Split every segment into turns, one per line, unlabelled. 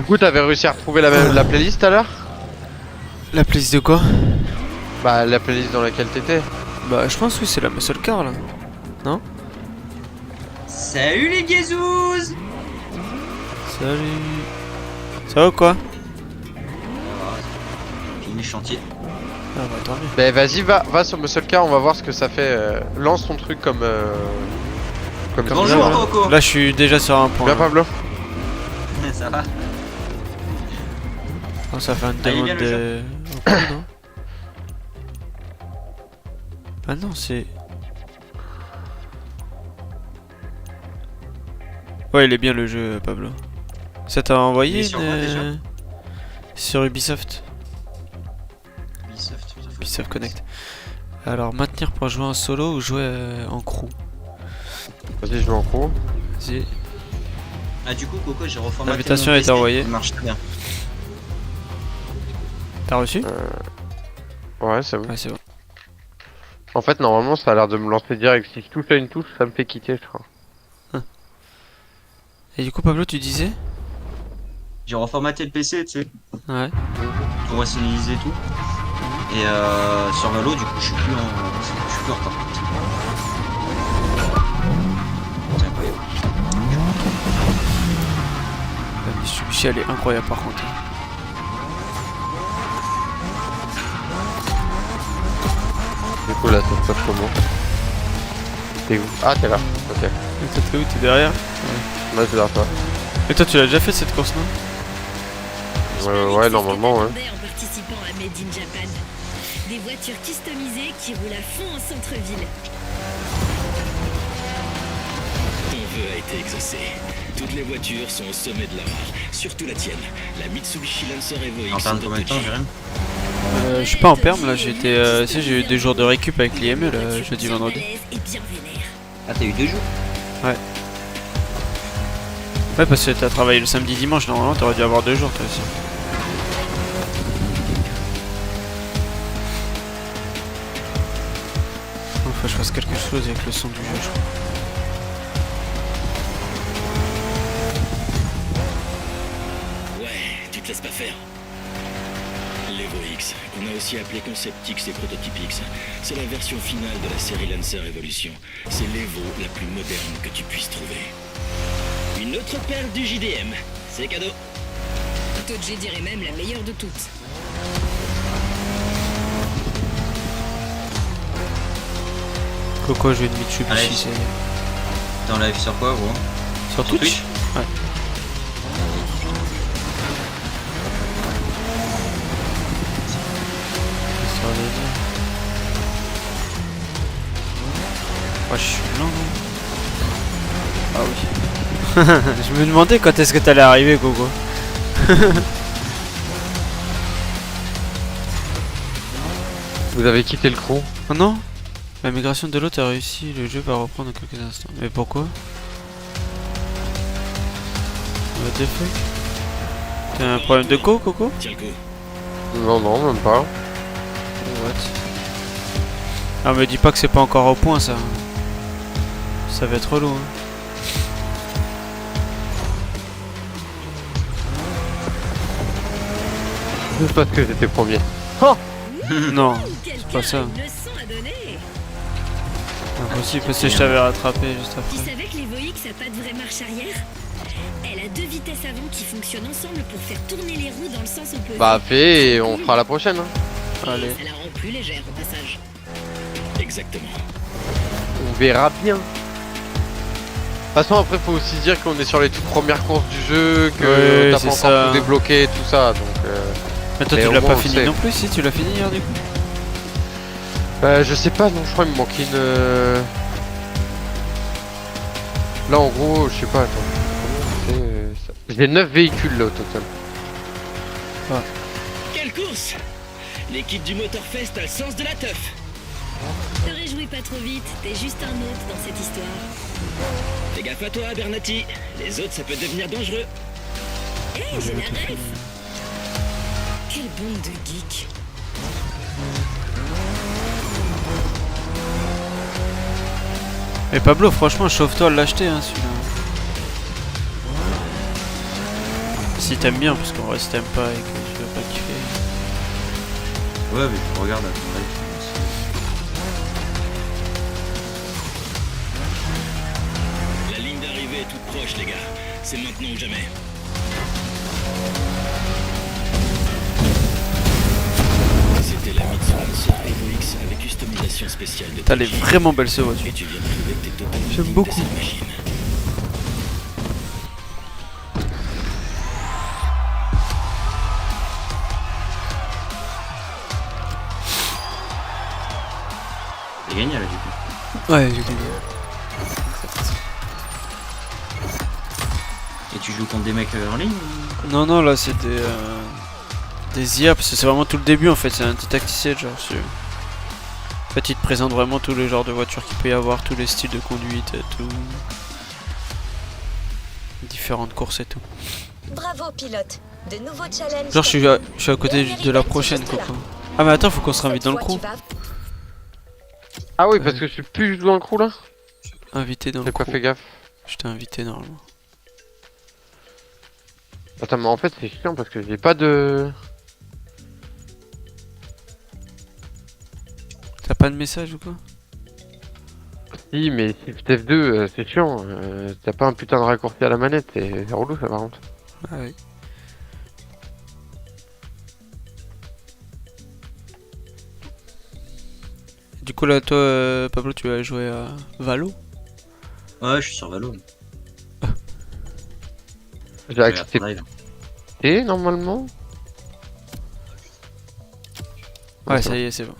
coup, t'avais réussi à retrouver la playlist tout à l'heure?
La playlist de quoi?
Bah, la playlist dans laquelle t'étais.
Bah je pense que c'est la muscle car là. Non?
Salut les gazous.
Salut. Ça va ou quoi?
Fini le chantier.
Ah bah tant mieux.
Bah, vas-y, va sur Muscle Car, on va voir ce que ça fait. Lance ton truc comme. Comme
Bonjour
ça, là.
Coco.
Là je suis déjà sur un point.
Bien,
là.
Pablo.
Ça va?
Oh, ça fait une
Ah, il est
demande
bien, le
de... au point, non? Ah non c'est... Ouais il est bien le jeu Pablo. Ça t'a
Il
envoyé
est sur quoi, déjà
sur Ubisoft.
Ubisoft,
Ubisoft Connect. Alors maintenir pour jouer en solo ou jouer en crew.
Vas-y, je vais en cours.
Vas-y.
Ah du coup Coco j'ai reformaté
L'invitation
mon
a été
PC,
envoyée.
il marche très bien.
T'as reçu?
Ouais, c'est bon.
Ouais c'est bon.
En fait, normalement, ça a l'air de me lancer direct. Si je touche à une touche, ça me fait quitter, je crois.
Et du coup Pablo tu disais?
J'ai reformaté le PC tu sais,
Ouais.
pour rationaliser tout. Et sur Valo du coup je suis plus en retard. C'est incroyable.
La Mitsubishi elle est incroyable par contre.
Du coup, là, ça se passe comment? T'es où? Ah, t'es là. Ok.
Et toi t'es où? T'es derrière?
Moi, je suis derrière toi.
Et toi tu l'as déjà fait cette course non?
Ouais, normalement, ouais.
En participant à Made in Japan. Des voitures customisées qui roulent à fond en centre-ville.
Ton vœu a été exaucé. Toutes les voitures sont au sommet de leur art, surtout la tienne, la Mitsubishi Lancer Evo
En
X.
parle de combien de temps Jérém?
Je suis pas en perm là, j'étais... tu sais j'ai eu des jours de récup avec l'IME là, jeudi vendredi.
Et bien vénère.
Ah t'as eu 2 jours?
Ouais parce que t'as travaillé le samedi dimanche, normalement t'aurais dû avoir 2 jours toi aussi. Faut que je fasse quelque chose avec le son du jeu je crois.
Ouais, tu te laisses pas faire. L'Evo X, qu'on a aussi appelé Concept X et Prototype X, c'est la version finale de la série Lancer Evolution. C'est l'Evo la plus moderne que tu puisses trouver. Une autre perle du JDM, c'est cadeau.
Toute, je dirais même la meilleure de toutes.
Coco jeu de Mitsubishi
Allez.
c'est...
T'es en live sur quoi gros?
Sur
Twitch
Twitch? Ouais. Sur les deux. Ouais je suis lent non? Ah oui. Je me demandais quand est-ce que t'allais arriver Coco.
Vous avez quitté le crew?
Oh non? La migration de l'autre a réussi, le jeu va reprendre dans quelques instants. Mais pourquoi? What the fuck? T'as un problème de Coco?
Tiens le coup.
Non, non, même pas.
What? Ah me dis pas que c'est pas encore au point ça. Ça va être relou hein.
Juste parce que j'étais premier.
Non,
Quelqu'un
pas ça.
a une leçon à donner.
Impossible parce que je t'avais rattrapé juste
Tu
après.
savais que l'Evo X a pas de vraie marche arrière? Elle a 2 vitesses avant qui fonctionnent ensemble pour faire tourner les roues dans le sens opposé.
Bah, fais et on fera la prochaine. Hein.
Et
Allez.
ça la rend plus légère au passage.
Exactement.
On verra bien. De toute façon, après, faut aussi dire qu'on est sur les toutes premières courses du jeu, que
Ouais,
t'as
c'est
pas
ça.
encore tout débloqué, tout ça. Donc,
Mais toi
Mais
tu
au
l'as
moins,
pas
on le
fini
sait.
non plus si tu l'as fini hier du coup?
je sais pas, non, je crois qu'il me manquait une. Là, en gros, je sais pas, attends. Comment c'est, ça J'ai 9 véhicules là au total.
Quelle course! L'équipe du Motorfest a le sens de la teuf.
Te réjouis pas trop vite, t'es juste un hôte dans cette histoire.
Fais gaffe à toi, Bernati. Les autres, ça peut devenir dangereux.
Hé, j'ai la ref. Quelle bande de geeks.
Mais Pablo franchement chauffe-toi à l'acheter hein celui-là. Si t'aimes bien, parce qu'en vrai, si t'aimes pas et que tu veux pas kiffer.
Ouais, mais je regarde à ton rythme.
La ligne d'arrivée est toute proche, les gars. C'est maintenant ou jamais. C'était la Mitsubishi Evo X avec customisation spéciale de
Elle est
Tachi.
vraiment belle ce voiture.
Et tu viens de prouver que t'es totalement
J'aime
digne
beaucoup.
de cette machine.
T'as gagné là du coup.
Ouais, j'ai gagné.
Et tu joues contre des mecs en ligne ou...
Non, non, là c'est des IA, parce que c'est vraiment tout le début en fait, c'est un petit tacticien genre. En fait, il te présente vraiment tous les genres de voitures qu'il peut y avoir, tous les styles de conduite et tout. Différentes courses et tout.
Bravo pilote, de nouveaux challenges.
Genre, je suis à côté de la prochaine, Coco. Ah, mais attends, faut qu'on se réinvite dans le crew.
Ah oui, parce que je suis plus dans le crew là.
Invité dans le
J'ai pas
crew.
fait gaffe.
Je t'ai invité normalement.
Attends, mais en fait c'est chiant parce que j'ai pas de...
T'as pas de message ou quoi?
Si, mais Shift F2 c'est chiant. T'as pas un putain de raccourci à la manette, c'est relou ça par contre.
Ah oui. Du coup là toi Pablo tu vas jouer à Valo?
Ouais, je suis sur Valo.
J'ai accepté normalement.
Ouais ça y est c'est bon.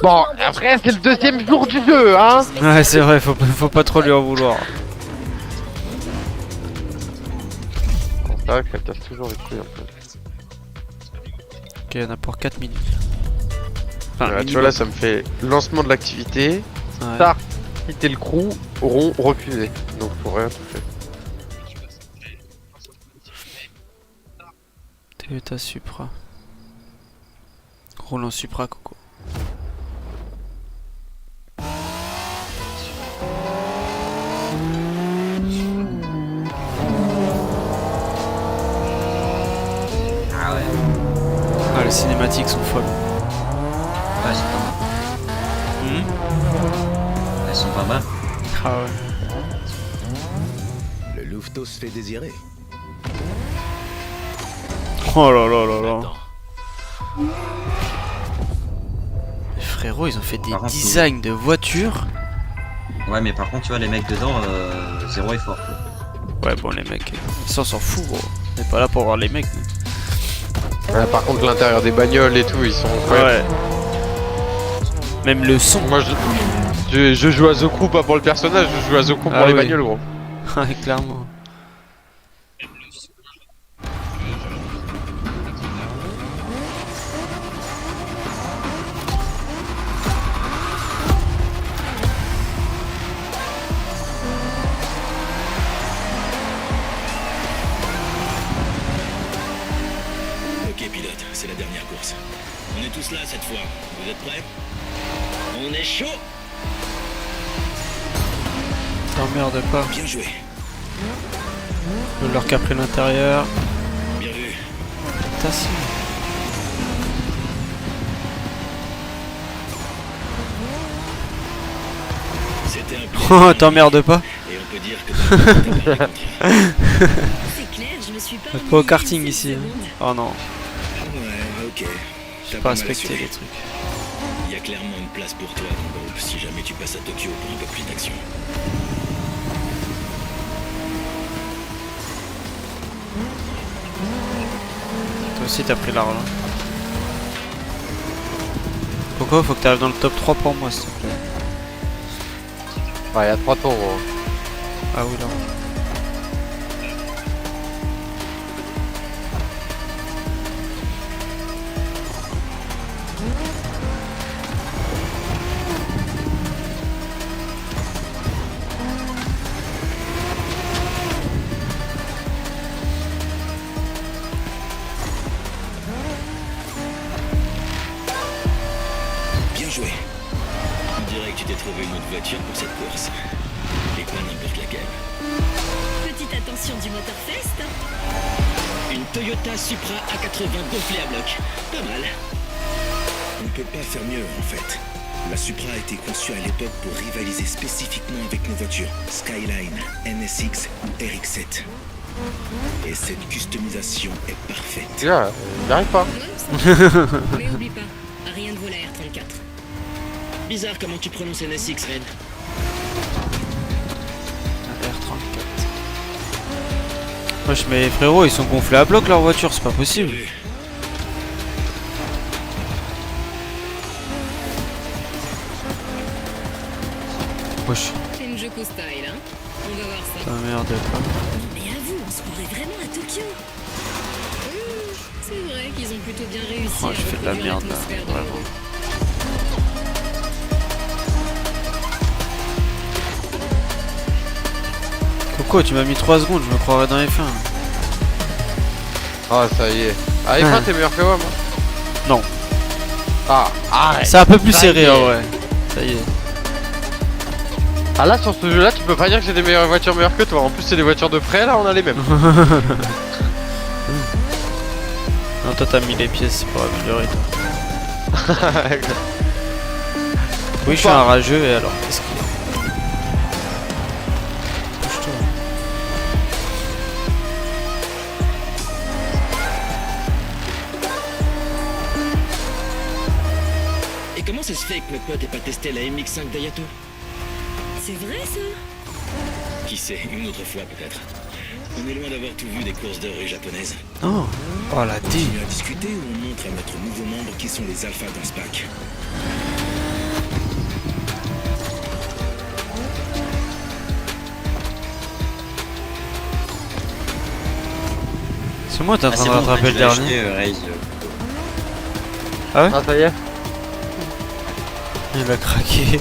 Bon, après c'est le deuxième jour du jeu, hein.
Ouais c'est vrai, faut pas trop lui en vouloir.
Bon, c'est vrai que ça casse toujours les couilles un peu.
Ok, on a pour 4 minutes.
Voilà, tu vois là ça me fait lancement de l'activité,
Ouais.
start, quitter le crew, rond, refusé. Donc faut rien toucher.
Toyota Supra. Roule en Supra Coco.
Ah ouais.
Ah les cinématiques sont folles.
Ouais, c'est pas mal. Elles sont pas mal.
Ah ouais.
Le louveteau se fait désirer.
Oh là là là là. Les frérots ils ont fait des
Par contre,
designs de voitures.
Ouais, mais par contre, tu vois, les mecs dedans, zéro effort.
Ouais bon les mecs, ça on s'en fout gros. On est pas là pour voir les mecs. nous.
Par contre l'intérieur des bagnoles et tout, ils sont incroyables.
Ouais. Même le son.
Moi je joue à The Crew pas pour le personnage, je joue à The Crew pour
Ah
les
oui.
bagnoles gros.
Ouais clairement.
Ok pilote, c'est la dernière course. On est tous là cette fois. Vous êtes prêts? On est chaud.
T'emmerdes pas.
Bien joué.
Leur qui a pris l'intérieur.
Bien vu.
Putain si.
C'était un
Oh t'emmerdes pas.
Et on peut dire que t'as pas parlé contre.
C'est clair, je me suis pas.
Pas au
ennuyée
karting
une
ici.
seule
hein.
seconde.
Oh non,
Ouais, ok.
j'ai
T'as
pas
mal
respecté
assuré.
les trucs.
Il y a clairement une place pour toi dans le groupe si jamais tu passes à Tokyo pour un peu plus d'action.
Toi aussi t'as pris l'argent. Coco, faut que t'arrives dans le top 3 pour moi s'il te plaît.
Ouais, il y a 3 tours gros.
Ah oui là.
Bien joué. On dirait que tu t'es trouvé une autre voiture pour cette course. Et pas n'importe laquelle.
Petite attention du Motorfest.
Toyota Supra A80 gonflée à bloc. Pas mal. On ne peut pas faire mieux en fait. La Supra a été conçue à l'époque pour rivaliser spécifiquement avec nos voitures Skyline, NSX ou RX-7. Et cette customisation est parfaite.
Gars, j'arrive pas.
Mais oublie pas, rien ne vaut la R34.
Bizarre comment tu prononces NSX, Red.
R34. Wesh, mais frérot, ils sont gonflés à bloc leur voiture, c'est pas possible. Wesh,
C'est une Joko style, hein. On va voir ça.
putain merde quoi.
Mais avoue, on se croirait vraiment à Tokyo. C'est vrai qu'ils ont plutôt bien réussi
Oh,
à
j'ai fait de la
reproduire
merde là,
l'atmosphère de
vraiment. Coco, tu m'as mis 3 secondes, je me croirais dans F1.
Ah, ça y est. Ah, F1, t'es meilleur que moi, moi.
Non.
Ah, arrête.
C'est un peu plus
Ça
serré
y est.
en vrai. Ça y est.
Ah, là, sur ce jeu-là, tu peux pas dire que j'ai des meilleures voitures meilleures que toi. En plus, c'est des voitures de près, là, on a les mêmes.
Non, toi t'as mis les pièces pour améliorer toi. Oui, je suis un rageux et alors qu'est-ce qu'il y a? Bouge-toi.
Et comment ça se fait que notre pote ait pas testé la MX-5 d'Ayato?
C'est vrai ça?
Qui sait, une autre fois peut-être. On est loin d'avoir tout vu des courses de rue japonaises.
Oh, oh la
On
D.
continue à discuter ou on montre à notre nouveau membre qui sont les alphas dans ce pack?
C'est moi t'es en train de
bon,
rattraper le
je l'ai
dernier.
acheté, Raze.
Ah, ça y est.
Il a craqué.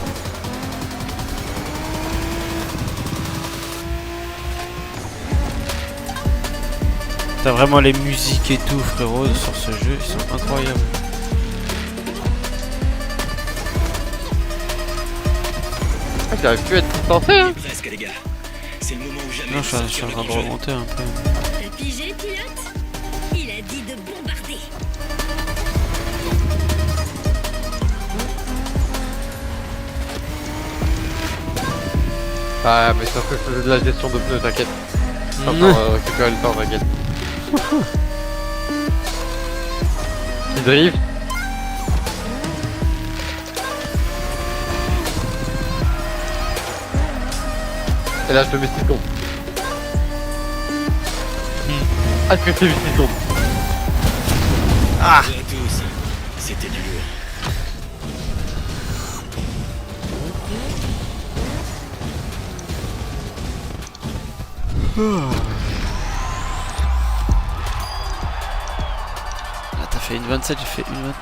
T'as vraiment les musiques et tout frérot sur ce jeu, ils sont incroyables.
Ah, j'arrive plus à être distancé, hein.
Presque les gars. C'est le moment où jamais
Non,
de
je suis
sortir
en
le
train de
grand jeu.
remonter un peu.
T'as pigé, pilote? Il a dit de bombarder.
Ah, mais ça fait de la gestion de pneus, t'inquiète. Attends, récupérer le temps, t'inquiète. Il drift. Et là, je te mets 6 secondes. Ah, je fais 8 secondes.
Ah. Bonjour à tous. C'était du lourd.
Ah, t'as fait une 27, j'ai fait une 29.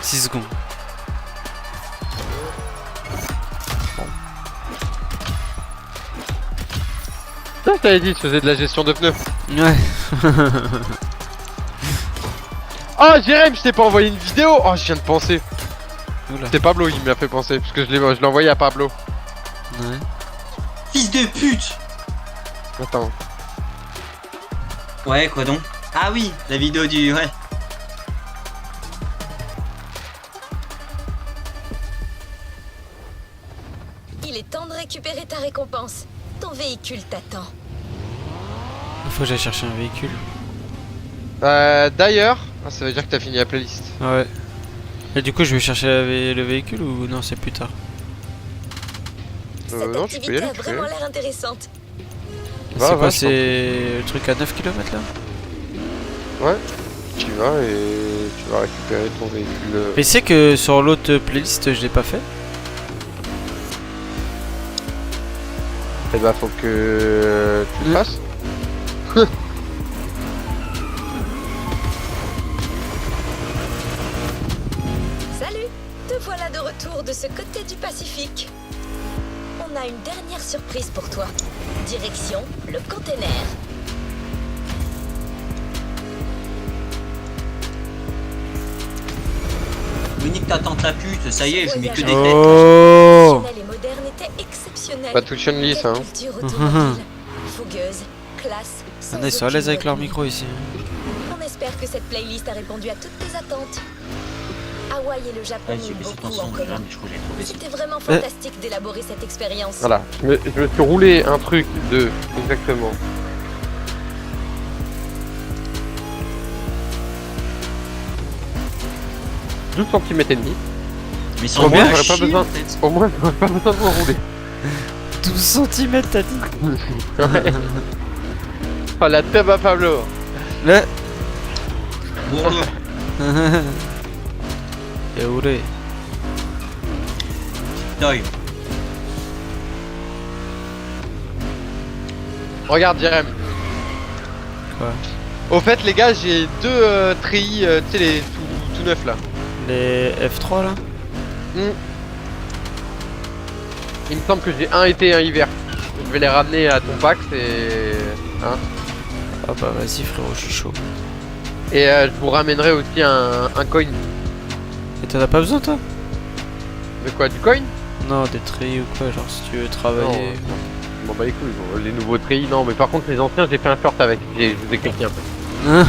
6 secondes.
Ça, je t'avais dit, je faisais de la gestion de pneus.
Ouais.
Oh, Jérém, je t'ai pas envoyé une vidéo. Oh, je viens de penser.
Oula.
C'est Pablo, il m'a fait penser. Parce que je l'ai envoyé à Pablo.
Ouais.
Fils de pute!
Attends.
Ouais, quoi donc? Ah oui, la vidéo du... Ouais.
Il est temps de récupérer ta récompense. Ton véhicule t'attend.
Il faut que j'aille chercher un véhicule.
D'ailleurs, ah, ça veut dire que t'as fini la playlist.
Ouais. Et du coup, je vais chercher le véhicule ou non, c'est plus tard?
Cette
Non, tu peux y
activité
aller.
a
tu peux y
vraiment
aller.
l'air intéressante.
Va,
C'est
va,
quoi,
je
c'est le truc à 9 km là?
Ouais, tu y vas et tu vas récupérer ton véhicule.
Mais c'est que sur l'autre playlist, je l'ai pas fait.
Et bah, faut que tu le fasses.
Salut, te voilà de retour de ce côté du Pacifique. On a une dernière surprise pour toi. Direction le container.
Unique ta tante la pute, ça y est, je mets que des têtes.
Oh!
Traditionnel et moderne était exceptionnel.
Pas tout Chun-Li, ça, hein.
Quelle culture automobile, fougueuse classe. sans
Ah, ils sont à l'aise
aucune
avec leur
retenue.
micro ici.
On espère que cette playlist a répondu à toutes tes attentes. Hawaï et le Japon
Ouais,
ont
j'ai
eu
baissé
beaucoup
ton
en
son déjà,
commun.
mais je crois que j'ai trop baissé.
C'était vraiment fantastique d'élaborer cette expérience.
Voilà, je me suis roulé un truc de exactement 12 cm et demi.
Mais ils sont
Combien
nuls à
J'aurais pas
chier,
besoin-
en fait.
Au moins, j'aurais pas besoin de me rouler.
12 cm t'as dit.
Ouais. Oh la tube à Pablo.
Là.
Bourre-le.
Et roulé.
Deuil.
Regarde Jérém.
Quoi?
Au fait les gars, j'ai deux treillis, tu sais les tout neufs là.
Les F3 là.
Il me semble que j'ai un été et un hiver. Je vais les ramener à ton pack, c'est... Hein.
Ah bah vas-y frérot, je suis chaud.
Et je vous ramènerai aussi un coin.
Et t'en as pas besoin toi?
De quoi, du coin?
Non, des treillis ou quoi, genre si tu veux travailler.
Bon bah les couilles, bon, les nouveaux treillis, non mais par contre les anciens j'ai fait un short avec, je vous ai cliqué un peu.
Hein?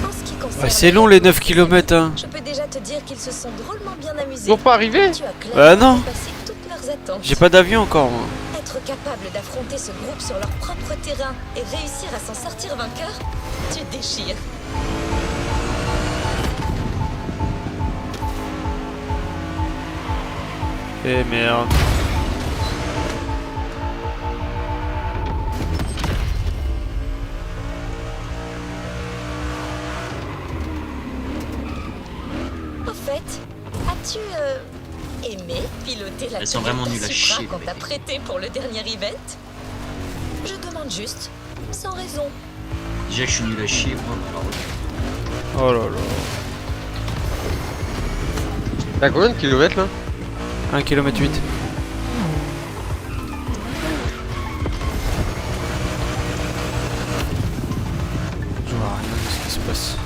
En ce qui concerne
Ouais, c'est long les 9 km hein.
Je peux déjà te dire qu'ils se sont drôlement bien amusés.
Ils sont pas arrivés?
Tu as clairement
Bah non.
dépassé toutes leurs attentes.
J'ai pas d'avion encore moi.
Être capable d'affronter ce groupe sur leur propre terrain et réussir à s'en sortir vainqueur, tu déchires.
Eh merde.
Au fait, as-tu aimé piloter la
Elles sont vraiment
Toyota
nulles à
Supra
chier,
qu'on
les
t'a
mecs.
prêté pour le dernier event? Je demande juste, sans raison.
Déjà que je suis nul à chier, moi, mais alors...
Oh là là.
T'as combien de kilomètres là?
1 km 8. Je vois rien de ce qui se passe.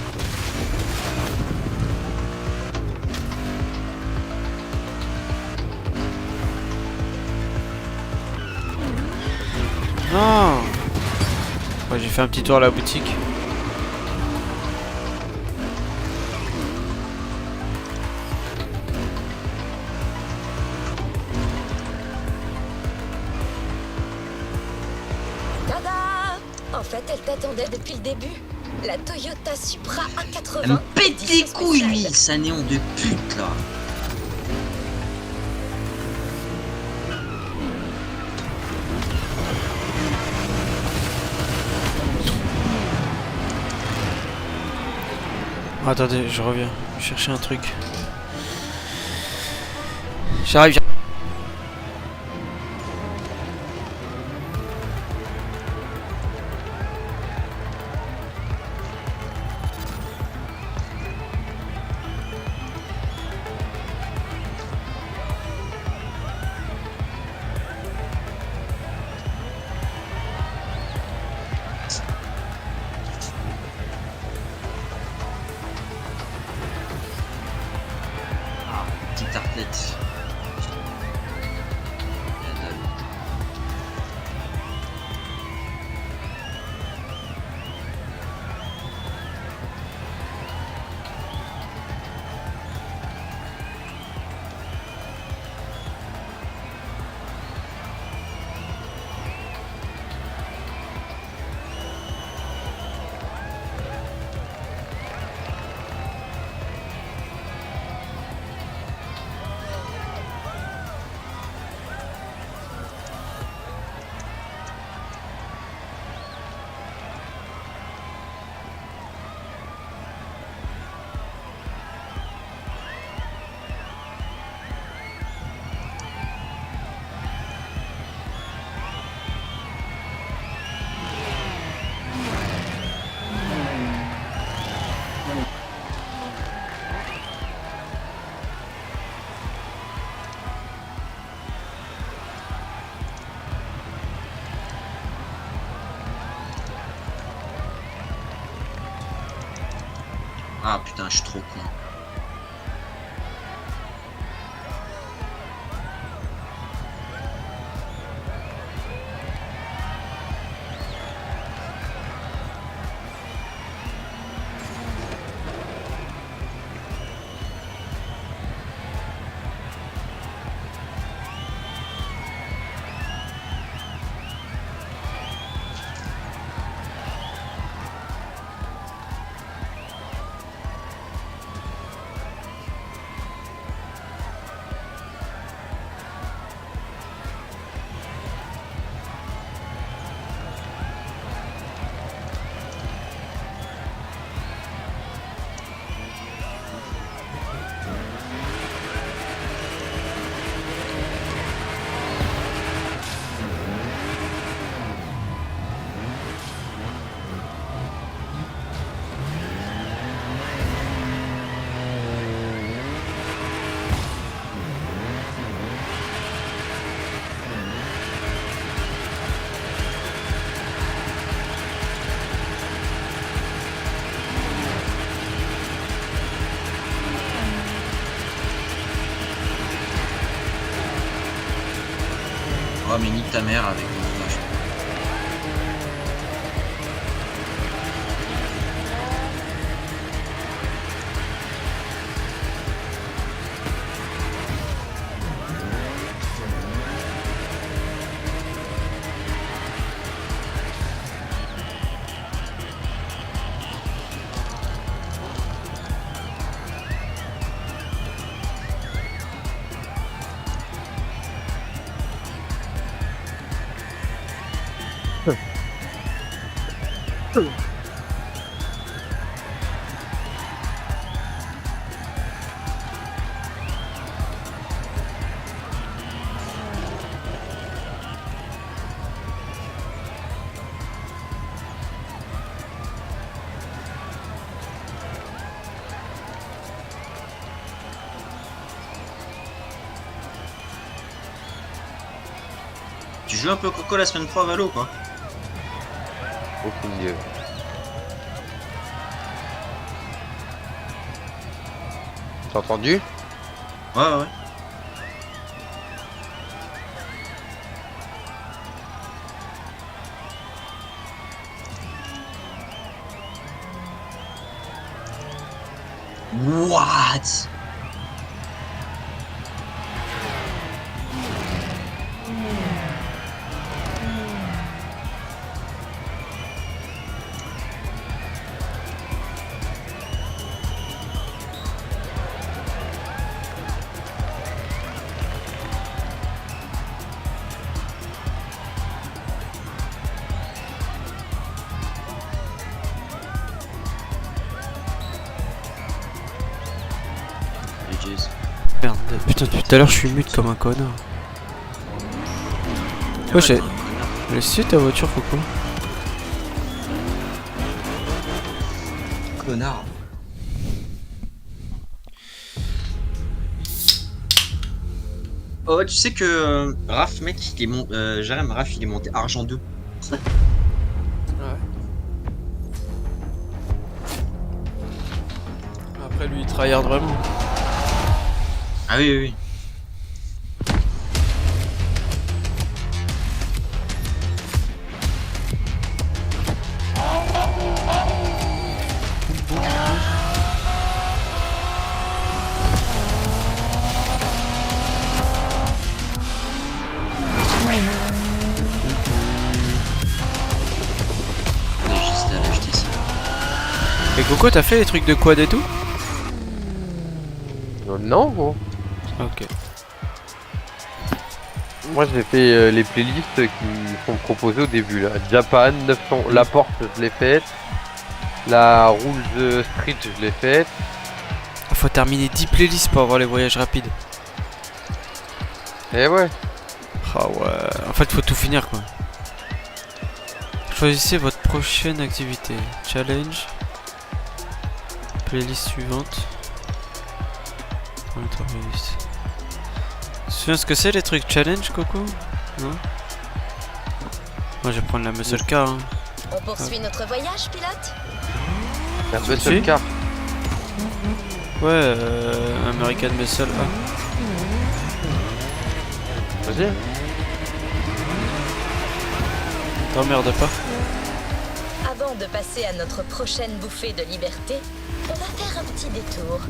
Non. Ouais, j'ai fait un petit tour à la boutique.
Tada! En fait, elle t'attendait depuis le début. La Toyota Supra A80.
Elle me pète les
édition
couilles, lui,
spéciale.
ça néon de pute, là.
Attendez, je reviens. Je cherchais un truc. J'arrive.
Petite tartelette. Ah putain, je suis trop con. Oh mais nique ta mère avec le montage. Tu joues un peu Coco la semaine 3 Valo quoi?
Aucune idée. T'as entendu?
Ouais ouais. What? GG's.
Merde, putain, depuis tout à l'heure je suis mute comme un connard. Ouais, j'ai laissé ta voiture, Coco.
Connard. Oh, tu sais que Raph, mec, il est monté. Jérém Raph, il est monté argent 2.
Ouais. Après, lui, il tryhard vraiment.
Ah oui, oui, oui. On est juste à l'acheter ça.
Et Coco, t'as fait les trucs de quad et tout?
Non, gros.
Ok.
Moi j'ai fait les playlists qui sont proposées au début là. Japan, 900, la porte je l'ai faite. La Rules Street je l'ai faite.
Faut terminer 10 playlists pour avoir les voyages rapides.
Et ouais.
Ah ouais. En fait, faut tout finir quoi. Choisissez votre prochaine activité. Challenge. Playlist suivante. Autre playlist. Tu te souviens ce que c'est les trucs challenge, Coco? Non? Moi je vais prendre la muscle car. Hein.
On poursuit notre voyage, pilote?
La
Si.
muscle car.
Ouais, American Muscle A.
Vas-y.
T'emmerde pas.
Avant de passer à notre prochaine bouffée de liberté, on va faire un petit détour.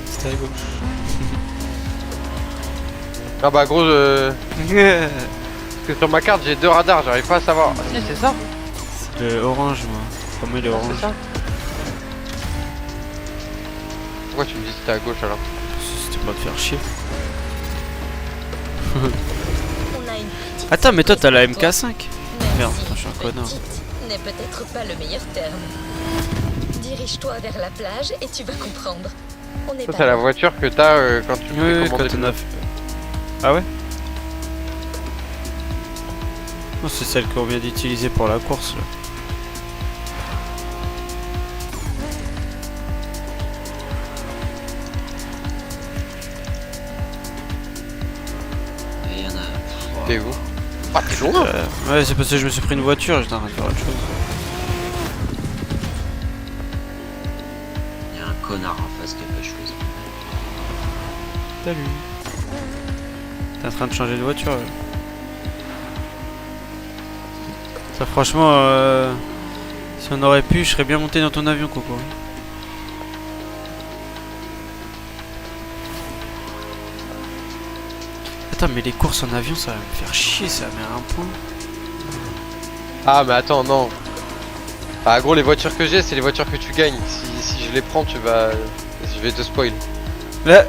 C'était à gauche.
Ah bah gros, parce que sur ma carte j'ai 2 radars, j'arrive pas à savoir. Ah si, c'est ça.
Le orange, moi. Pour moi, il est
C'est
orange.
ça. Pourquoi tu me dis que c'était à gauche alors?
C'était pas de faire chier.
On a une petite
Attends, mais toi, t'as la
surprise pour
MK5.
toi.
Merde,
Même si
je suis un connard.
petite n'est peut-être pas le meilleur terme. Dirige-toi vers la plage et tu vas comprendre. On est
Ça
pas
c'est la
loin.
voiture que t'as quand tu
Oui,
fais
oui,
commander
quand
le
on a
neuf.
fait. Ah ouais? Non, c'est celle qu'on vient d'utiliser pour la course là.
Et il y en a.
T'es où? Ah t'es loin.
Ouais, c'est parce que je me suis pris une voiture, j'étais en train de faire autre chose.
Il y a un connard en face qui a pas choisi.
Salut. T'es en train de changer de voiture là. Ça franchement, si on aurait pu, je serais bien monté dans ton avion, Coco. Attends, mais les courses en avion, ça va me faire chier, ça met un point.
Ah mais attends non. Ah gros les voitures que j'ai c'est les voitures que tu gagnes. Si je les prends tu vas. Je vais te spoil.
Là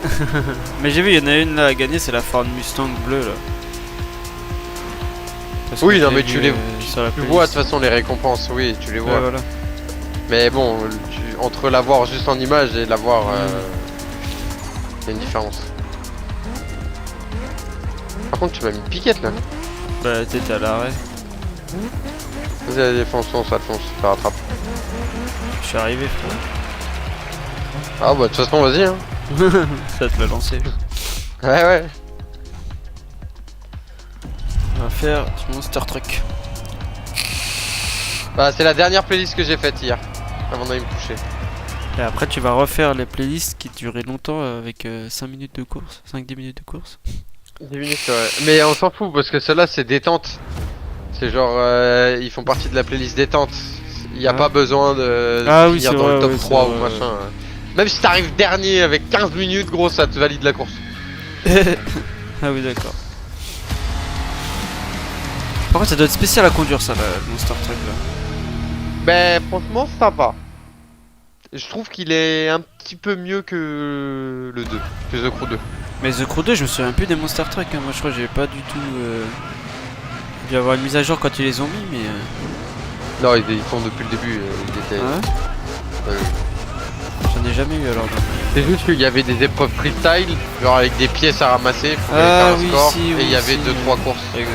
mais j'ai vu, il y en a une là à gagner, c'est la Ford Mustang bleue là. Parce
Oui,
que
non,
j'ai
mais
vu,
tu les
sur la
Tu
playlist.
vois de toute façon les récompenses, oui tu les vois.
Ouais, voilà.
Mais bon, entre l'avoir juste en image et l'avoir... y a une différence. Par contre tu m'as mis une piquette là.
Bah t'étais à l'arrêt.
Vas-y, allez, fonce, ça te fonce, ça rattrape.
Je suis arrivé, frère.
Ah bah de toute façon vas-y hein.
Ça te l'a lancé.
Ouais ouais.
On va faire du Monster Truck.
Bah c'est la dernière playlist que j'ai faite hier. Avant d'aller me coucher.
Et après tu vas refaire les playlists qui duraient longtemps avec 5 minutes de course, 5-10 minutes de course.
10 minutes ouais. Mais on s'en fout parce que celle-là c'est détente. C'est genre ils font partie de la playlist détente. Il n'y a
Ah.
pas besoin de
Ah oui,
finir
c'est
dans
vrai,
le top
oui,
3
c'est
ou
vrai,
machin. Même si t'arrives dernier avec 15 minutes gros ça te valide la course.
Ah oui d'accord. Par contre ça doit être spécial à conduire ça, le Monster Truck là.
Ben franchement ça va. Je trouve qu'il est un petit peu mieux que le 2, que The Crew 2.
Mais The Crew 2 je me souviens plus des Monster Truck, hein. Moi je crois que j'ai pas du tout... Il doit y avoir une mise à jour quand ils les ont mis mais...
Non ils font depuis le début, ils étaient...
Ah ouais.
Ouais.
J'en ai jamais eu alors. Donc.
C'est juste qu'il y avait des épreuves freestyle, genre avec des pièces à ramasser, il fallait
Ah
faire un
oui,
score,
si,
et il
oui,
y avait
si.
2-3 courses.
Exact.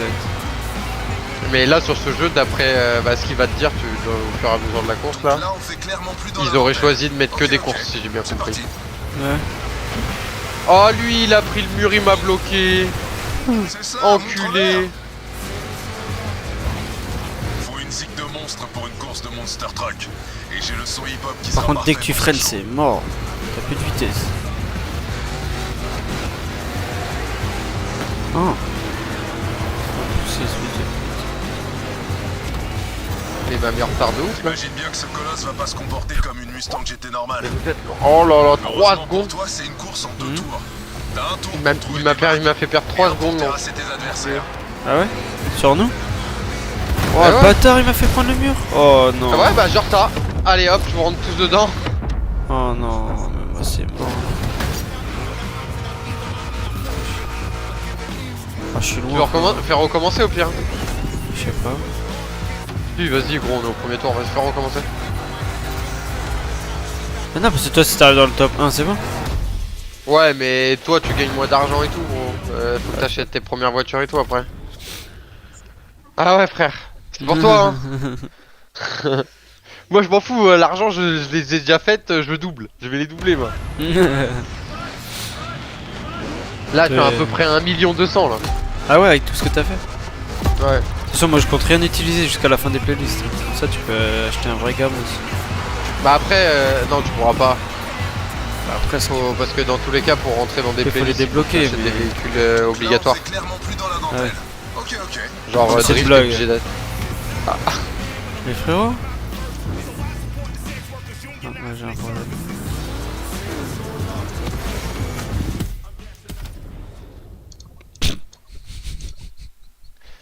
Mais là sur ce jeu, d'après ce qu'il va te dire au fur et à mesure de la course là,
Là, on fait clairement plus dans
ils
la
auraient
montagne.
choisi de mettre que
Ok,
des
ok.
courses si j'ai bien
C'est
compris.
parti.
Ouais.
Oh lui il a pris le mur, il m'a bloqué,
C'est ça, montre-leur.
enculé.
Faut une zig de monstre pour une course de Monster Truck. Et j'ai le son hip-hop qui
Par
sera
contre dès que
parfait
tu
pour
freines
ce show.
c'est mort. T'as plus de vitesse. Oh. Pousser ce vidéo.
Il m'a mis en retard de ouf là.
T'imagines bien que ce colosse va pas se comporter comme une Mustang GT normale.
Oh là là, 3
Heureusement
secondes.
pour toi, c'est une course en 2 tours. T'as un tour
Il m'a
pour trouver
il
des
m'a fait perdre 3 secondes. non.
terrasser tes adversaires.
Ah ouais? Sur nous? Oh
Ah
le
ouais.
bâtard il m'a fait prendre le mur. Oh non.
Ah ouais bah genre ça. Allez hop, je vous rentre tous dedans.
Oh non, mais moi c'est mort. Ah je suis
Tu veux
loin.
faire recommencer au pire.
Je sais pas.
Si vas-y gros, on est au premier tour, on va se faire recommencer.
Ah non parce que toi si t'arrives dans le top 1 c'est bon.
Ouais mais toi tu gagnes moins d'argent et tout gros. Faut que t'achètes tes premières voitures et tout après. Ah ouais frère, c'est pour toi hein. Moi je m'en fous, l'argent je les ai déjà faites, je double. Je vais les doubler moi. Là, tu as à
Ouais.
peu près 1 200 000 là.
Ah ouais, avec tout ce que t'as fait.
Ouais.
De toute façon, moi je compte rien utiliser jusqu'à la fin des playlists. Comme ça, tu peux acheter un vrai gamme aussi.
Bah après, non, tu pourras pas.
Bah, après,
Parce que dans tous les cas, pour rentrer dans des
Il faut les
playlists,
débloquer,
t'achètes
mais-
des véhicules obligatoires.
Là, on est clairement plus dans la dentelle.
Ouais.
Ok, ok.
Genre
C'est une
Drift, t'es
blague.
obligé d'être.
Mais frérot. Non, moi j'ai un problème.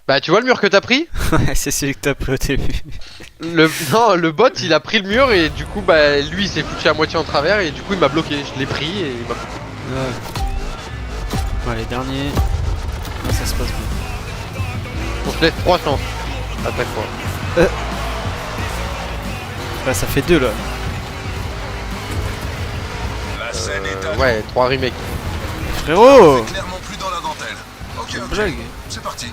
Bah tu vois le mur que t'as pris?
Ouais, c'est celui que t'as pris au début.
Non, le bot il a pris le mur et du coup bah lui il s'est foutu à moitié en travers et du coup il m'a bloqué. Je l'ai pris et il m'a bloqué.
Ouais. Bon, les derniers. Ah, ça se passe bien.
On se laisse 3 chances à chaque fois.
Là, ça fait 2 là.
La scène est à
Ouais, 3 remakes.
Frérot!
C'est clairement plus dans la dentelle. Ok,
Une
ok.
blague.
C'est parti.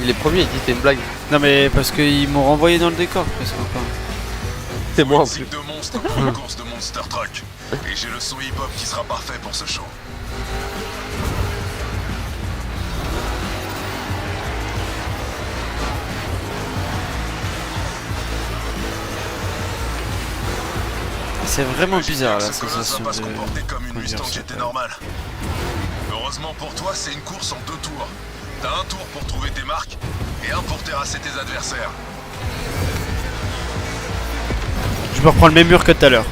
Il est premier, il dit c'est une blague.
Non, mais parce qu'ils m'ont renvoyé dans le décor presque encore.
C'est moi en
Musique
plus.
de monstre pour une course de Monster Truck. Et j'ai le son hip-hop qui sera parfait pour ce show.
C'est vraiment bizarre la
Ce colosse va
sensation
pas se
de
comporter comme une
conduire
Mustang
sur
GT
terre.
normale. Heureusement pour toi, c'est une course en 2 tours. T'as un tour pour trouver tes marques et un pour terrasser tes adversaires.
Je me reprends le même mur que tout à l'heure.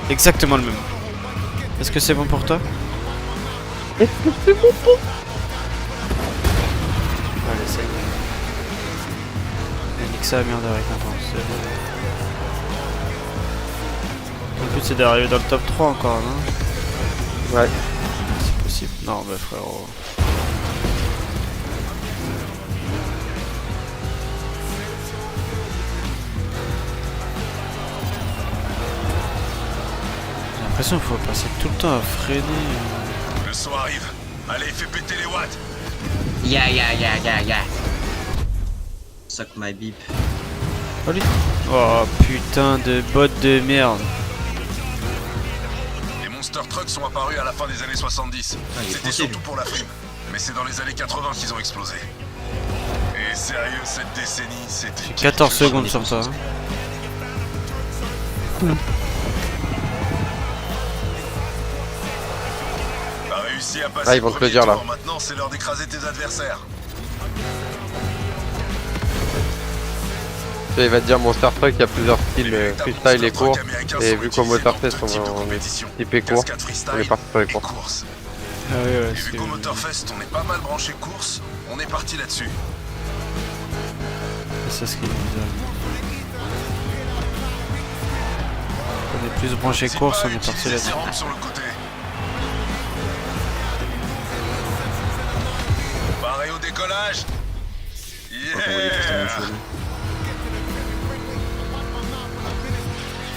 Exactement le même. Est-ce que c'est bon pour toi? Est-ce que c'est bon pour toi? Allez, ça y est. Nique ça, merde de récompense. Le but c'est d'arriver dans le top 3 encore, non?
Ouais.
C'est possible. Non, mais frérot. J'ai l'impression qu'il faut passer tout le temps à freiner.
Le son arrive. Allez, fais péter les watts.
Suck my beep.
Oh putain de bot de merde.
Les Monster Trucks sont apparus à la fin des années 70.
Ah, il est
C'était
tranquille.
surtout pour la frime. Mais c'est dans les années 80 qu'ils ont explosé. Et sérieux, cette décennie, c'était...
14 secondes sur ça. Hein.
T'as réussi à passer
Ah, ils vont te le dire, là.
Maintenant, c'est l'heure d'écraser tes adversaires.
Tu sais, il va te dire Monster Truck, il y a plusieurs styles
Véritable
freestyle et
Monster
court.
Truck américains
Et
sont
vu qu'au
utilisés
Motorfest
dans
on
deux types de
est
compétitions.
typé court,
Cascade freestyle
on est parti sur les
et
courses.
courses.
Ah oui, ouais,
Et vu qu'au Motorfest, on est pas mal branché course, on est parti là-dessus.
c'est ça ce qui est bizarre. On est plus branché
C'est
course,
pas
on est parti
utiliser
là-dessus.
ses rampes sur le côté. Pareil au décollage. Yeah.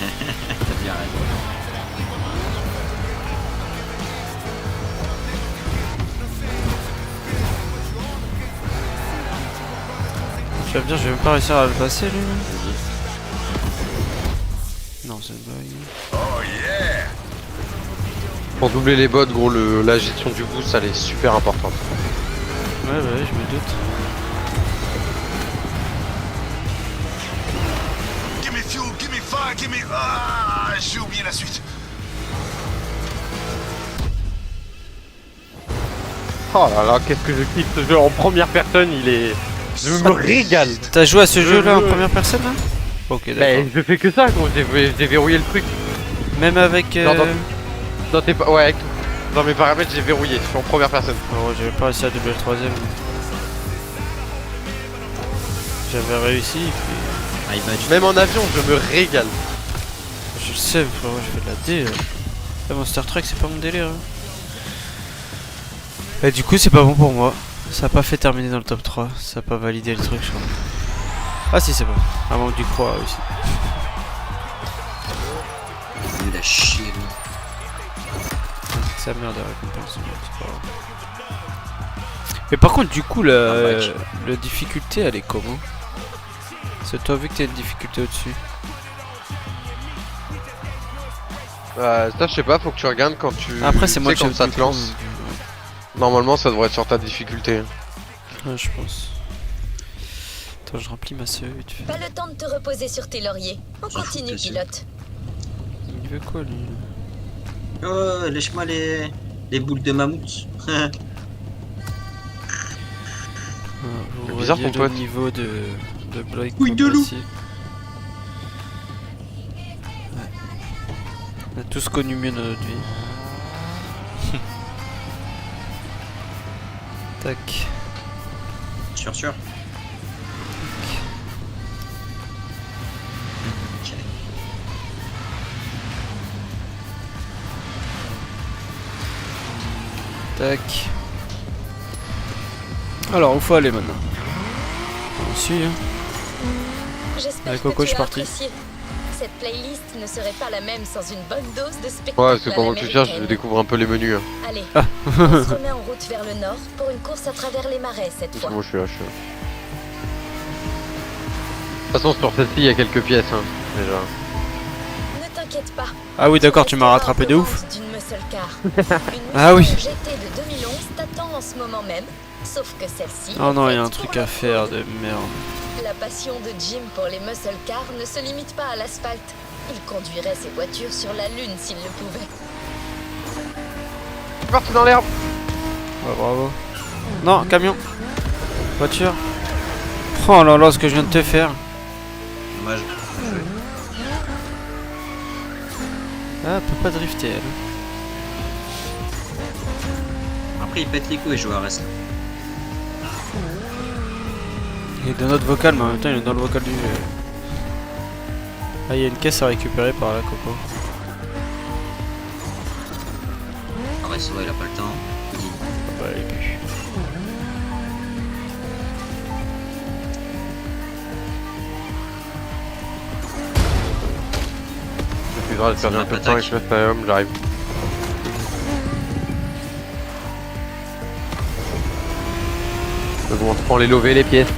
T'as bien raison.
Tu vas me dire, je vais même pas réussir à le passer lui. Non, c'est une blague.
Oh yeah.
Pour doubler les bots, gros, la gestion du boost, elle est super importante.
Ouais, bah ouais, je me doute.
Give me fuel, give me fire, give me... Ah, j'ai oublié la suite.
Oh là là, qu'est-ce que je kiffe ce jeu en première personne, il est... Je me régale.
T'as joué à ce
Je
jeu là en
veux-
première personne là? Ok, d'accord.
Bah, je fais que ça, gros, j'ai verrouillé le truc.
Même avec.
Non, Dans tes ouais, avec tout. Dans mes paramètres, j'ai verrouillé, je suis en première personne.
Oh, j'avais pas réussi à doubler le troisième. J'avais réussi, puis.
Ah, il va du...
Même en avion, je me régale.
Je le sais, frérot, je fais de la D. La Monster Truck, c'est pas mon délire. Hein. Et du coup, c'est pas bon pour moi. Ça a pas fait terminer dans le top 3. Ça a pas validé le truc, je crois. Ah, si, c'est bon. Un manque du croix aussi.
Nul à chier, lui.
Sa merde de récompense. C'est pas grave. Mais par contre, du coup, la difficulté, elle est comment? C'est toi, vu que t'as une difficulté au-dessus.
Ça je sais pas, faut que tu regardes quand tu...
Après, c'est
tu
moi
sais,
le
quand ça
chef
te
du coup,
lance.
donc,
Normalement ça devrait être sur ta difficulté.
ouais, je pense. Attends, je remplis ma CE vite fait.
Pas le temps de te reposer sur tes lauriers. On
S'en fout,
continue,
t'es sûr.
pilote.
Il veut quoi lui?
Oh, lèche-moi les boules de mammouth.
Vous
C'est bizarre,
voyez
ton
le
pote.
niveau de bloc
Couille de loup.
facile. Ouais. On a tous connu mieux dans notre vie. Tac.
Sûr. Ok.
Tac. Alors, où faut aller maintenant? On suit, hein.
J'espère
Avec
que
Coco,
tu
je suis
as
parti.
apprécié. Cette playlist ne serait pas la même sans une bonne dose de spectacle.
Ouais, parce que
à
pendant que tu cherches, je
l'américaine.
découvre un peu les menus. Hein.
Allez, on se remet en route vers le nord pour une course à travers les marais cette
C'est
fois.
bon, je suis là. De toute façon, sur celle-ci, il y a quelques pièces, hein, déjà.
Ne t'inquiète pas.
Ah oui, d'accord, tu m'as
resteras
rattrapé de
aux
ouf.
commandes d'une muscle car. Une
Ah oui.
mission GT de 2011 t'attend en ce moment même, sauf que celle-ci.
Oh non,
est
il y a un
faite
truc
pour
à faire
l'off-road.
de merde.
La passion de Jim pour les muscle cars ne se limite pas à l'asphalte. Il conduirait ses voitures sur la lune s'il le pouvait.
Je suis parti dans l'herbe.
Ouais, bravo. Non, camion. Voiture. Oh là là, ce que je viens de te faire.
Dommage.
Ah, elle peut pas drifter, elle.
Après, il pète les couilles, je vois reste.
Il est dans notre vocal, mais en même temps, il est dans le vocal du jeu. Ah, il y a une caisse à récupérer par là, Coco.
Ah ouais, ça va, il a pas le temps.
Bah, les culs.
Je suis grave de perdre un peu de temps avec le Fire, j'arrive. C'est bon, on se prend les lovés, les pièces.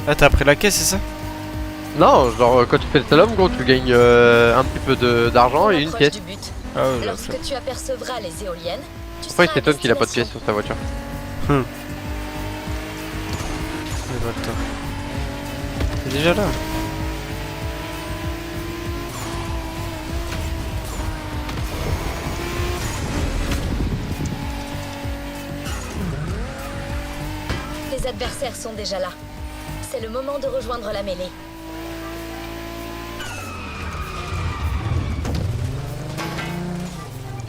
Ah, t'as pris la caisse, c'est ça?
Non, genre quand tu fais le slalom, gros, tu gagnes un petit peu d'argent
On
et une
approche
pièce.
du but.
Ah ouais, j'ai
Lorsque tu apercevras les éoliennes, tu
Pourquoi il
seras à
s'étonne qu'il a pas de pièce
destination.
sur sa voiture?
T'es déjà là?
Tes adversaires sont déjà là. C'est le moment de rejoindre la mêlée.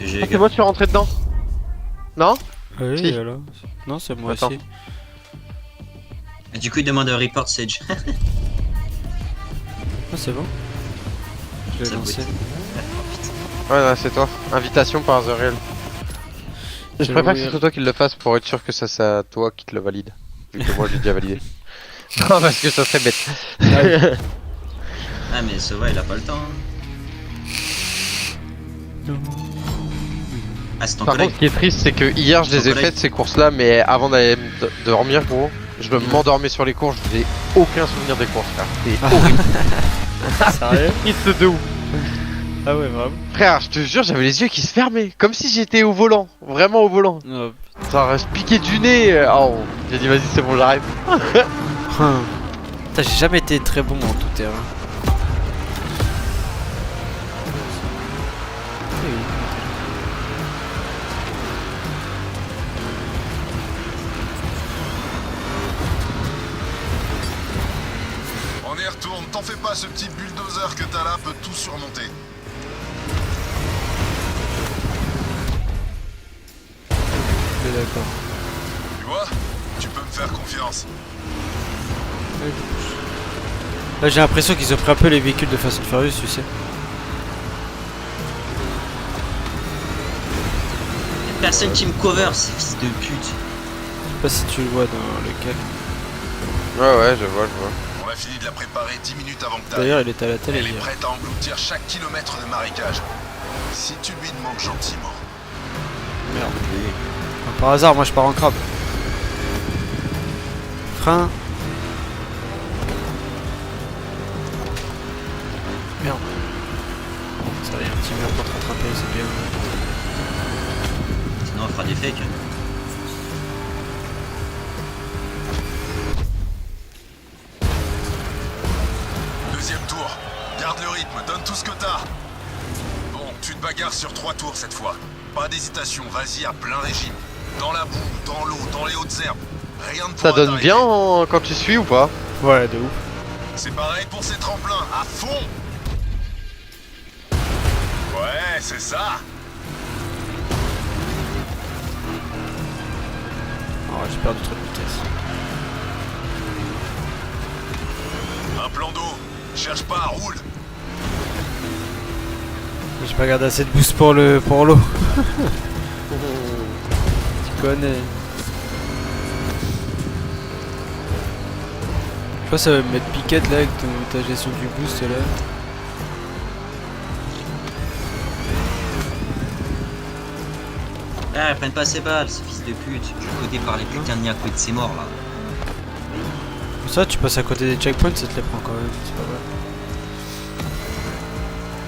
GG,
Ah,
les
c'est
gars.
moi, je suis rentré dedans. Non?
Oui,
Si.
alors. Non, c'est moi
Attends.
aussi.
Et du coup, il demande un report Sage.
Ah, c'est bon. Je l'ai
Ça
lancé.
Ouais, là, c'est toi. Invitation par The Real. Je
J'ai
préfère que
oublié.
ce soit toi qui le fasse pour être sûr que ça c'est à toi qui te le valide. Vu que moi j'ai déjà validé. Non, parce que ça serait bête.
Ah, mais ça va, il a pas le temps. Ah, c'est ton
Par
collègue.
contre, ce qui est triste, c'est que hier je les ai
collègue.
faites ces courses là, mais avant d'aller dormir, gros, je m'endormais sur les courses, j'ai aucun souvenir des courses, frère. C'est horrible.
Sérieux?
Triste de ouf.
Ah ouais, vraiment.
Frère, je te jure, j'avais les yeux qui se fermaient, comme si j'étais au volant, vraiment au volant.
Oh,
Ça reste piqué du nez. Oh, j'ai dit vas-y, c'est bon, j'arrête.
putain, j'ai jamais été très bon en tout terrain.
On y retourne, t'en fais pas, ce petit bulldozer que t'as là peut tout surmonter.
Ok, d'accord.
Tu vois, tu peux me faire confiance.
Là, j'ai l'impression qu'ils ont pris un peu les véhicules de Fast and Furious, tu sais.
Personne qui me cover, ces fils de pute.
Je sais pas si tu le vois dans lequel.
Ouais, je vois.
On a fini de la préparer 10 minutes avant que t'ailles.
D'ailleurs, il était à la télé
Elle est
hier.
prête à engloutir chaque kilomètre de marécage. Si tu lui demandes gentiment.
Merde. Par hasard, moi je pars en crabe. Frein. Merde. Ça teamer pour te rattraper, c'est bien.
Sinon on fera des fakes.
Deuxième tour. Garde le rythme, donne tout ce que t'as. Bon, tu te bagarres sur 3 tours cette fois. Pas d'hésitation, vas-y à plein régime. Dans la boue, dans l'eau, dans les hautes herbes. Rien de
Ça donne bien quand tu suis ou pas?
Ouais, de ouf.
C'est pareil pour ces tremplins, à fond. Ouais, c'est ça.
Oh, j'ai perdu trop de vitesse.
Un plan d'eau. Cherche pas, roule.
J'ai pas gardé assez de boost pour l'eau. Tu connais. Je pense que ça va me mettre piquette là avec ta gestion du boost là.
Ah, prennent pas ces balles, ces fils de pute. Je suis codé par les putains de Niako et de ses morts là.
Pour ça, tu passes à côté des checkpoints, ça te les prend quand même, c'est pas vrai.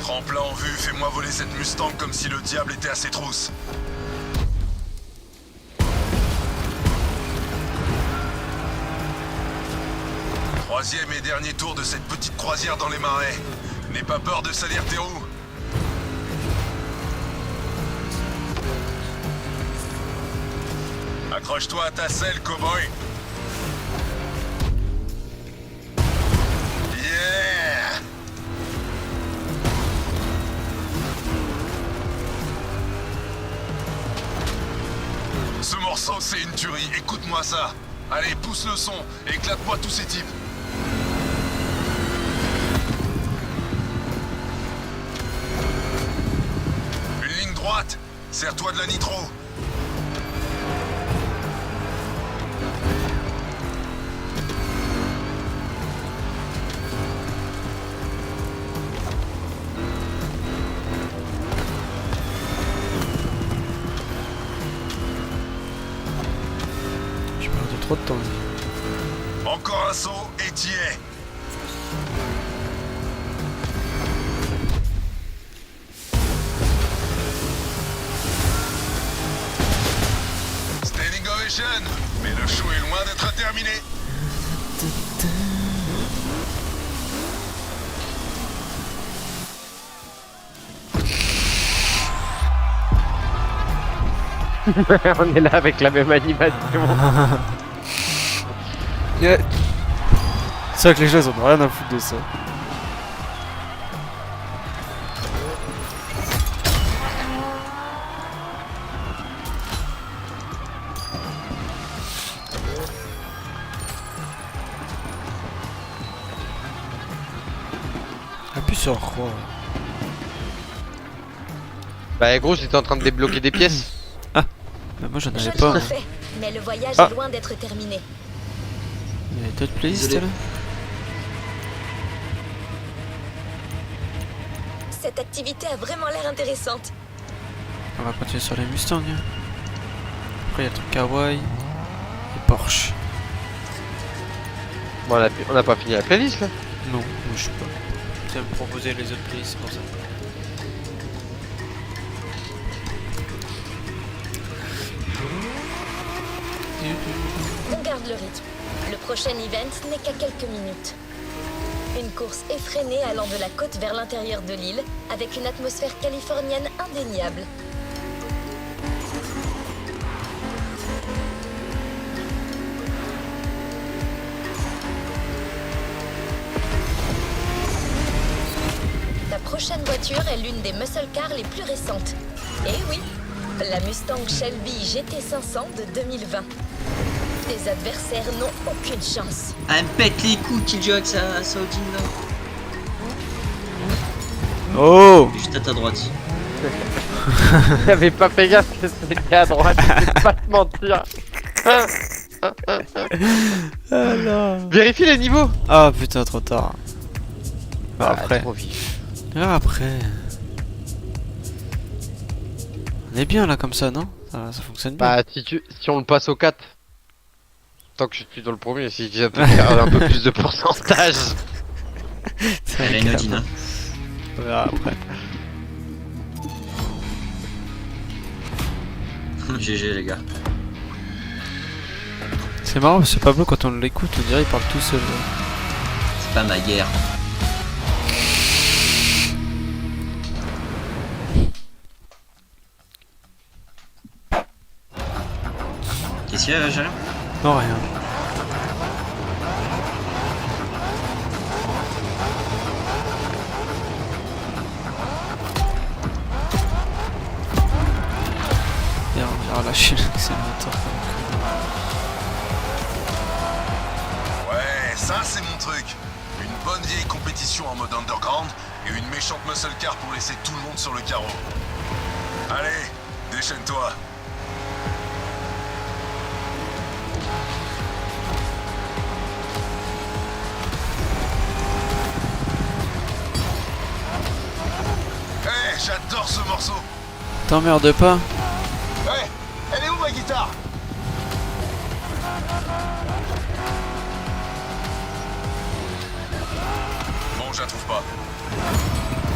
Tremplin en vue, fais-moi voler cette Mustang comme si le diable était à ses trousses. Troisième et dernier tour de cette petite croisière dans les marais. N'aie pas peur de salir tes roues. Accroche-toi à ta selle, cowboy. Yeah! Ce morceau, c'est une tuerie. Écoute-moi ça. Allez, pousse le son. Éclate-moi tous ces types. Une ligne droite. Serre-toi de la nitro.
J'ai perdu trop de temps.
Encore un saut et t'y es. Standing ovation. Mais le show est loin d'être terminé.
On est là avec la même animation.
C'est vrai que les gens ils en ont rien à foutre de ça. Appuie sur quoi?
Bah gros, j'étais en train de débloquer des pièces.
Bah moi j'en avais
Joli
pas. Hein.
fait, mais le voyage
Ah.
est loin d'être terminé.
Il y avait d'autres playlists
Désolé.
là?
Cette activité a vraiment l'air intéressante.
On va continuer sur les Mustangs. Hein. Après il y a le truc Kawaii et Porsche.
Bon, on a pas fini la playlist là.
Non, moi, je sais pas. Tu vas me proposer les autres playlists, c'est pour ça.
On garde le rythme. Le prochain event n'est qu'à quelques minutes. Une course effrénée allant de la côte vers l'intérieur de l'île, avec une atmosphère californienne indéniable. La prochaine voiture est l'une des muscle cars les plus récentes. Et oui, la Mustang Shelby GT500 de 2020. Tes adversaires n'ont aucune chance.
Ah, elle me pète les coups qu'il joue avec sa Odin là.
Oh!
Juste à ta droite.
J'avais pas fait gaffe que c'était à droite, je vais pas te mentir. Vérifie les niveaux.
Ah putain, trop tard. Bah, après.
Trop vif.
Ah, après. On est bien là comme ça, non? Ça fonctionne bien.
Bah si on le passe au 4. Tant que je suis dans le premier, si tu peux faire un peu plus de pourcentage.
Elle a une Odin. Hein.
On verra après.
GG les gars.
C'est marrant parce que Pablo, quand on l'écoute, on dirait il parle tout seul.
C'est pas ma guerre. Qu'est-ce qu'il y a, Jérém?
Non, rien. Merde, j'ai relâché l'accélérateur.
Ouais, ça c'est mon truc. Une bonne vieille compétition en mode underground et une méchante muscle car pour laisser tout le monde sur le carreau. Allez, déchaîne-toi. Hey, j'adore ce morceau.
T'emmerdes pas?
Ouais, elle est où ma guitare? Bon, je la trouve pas.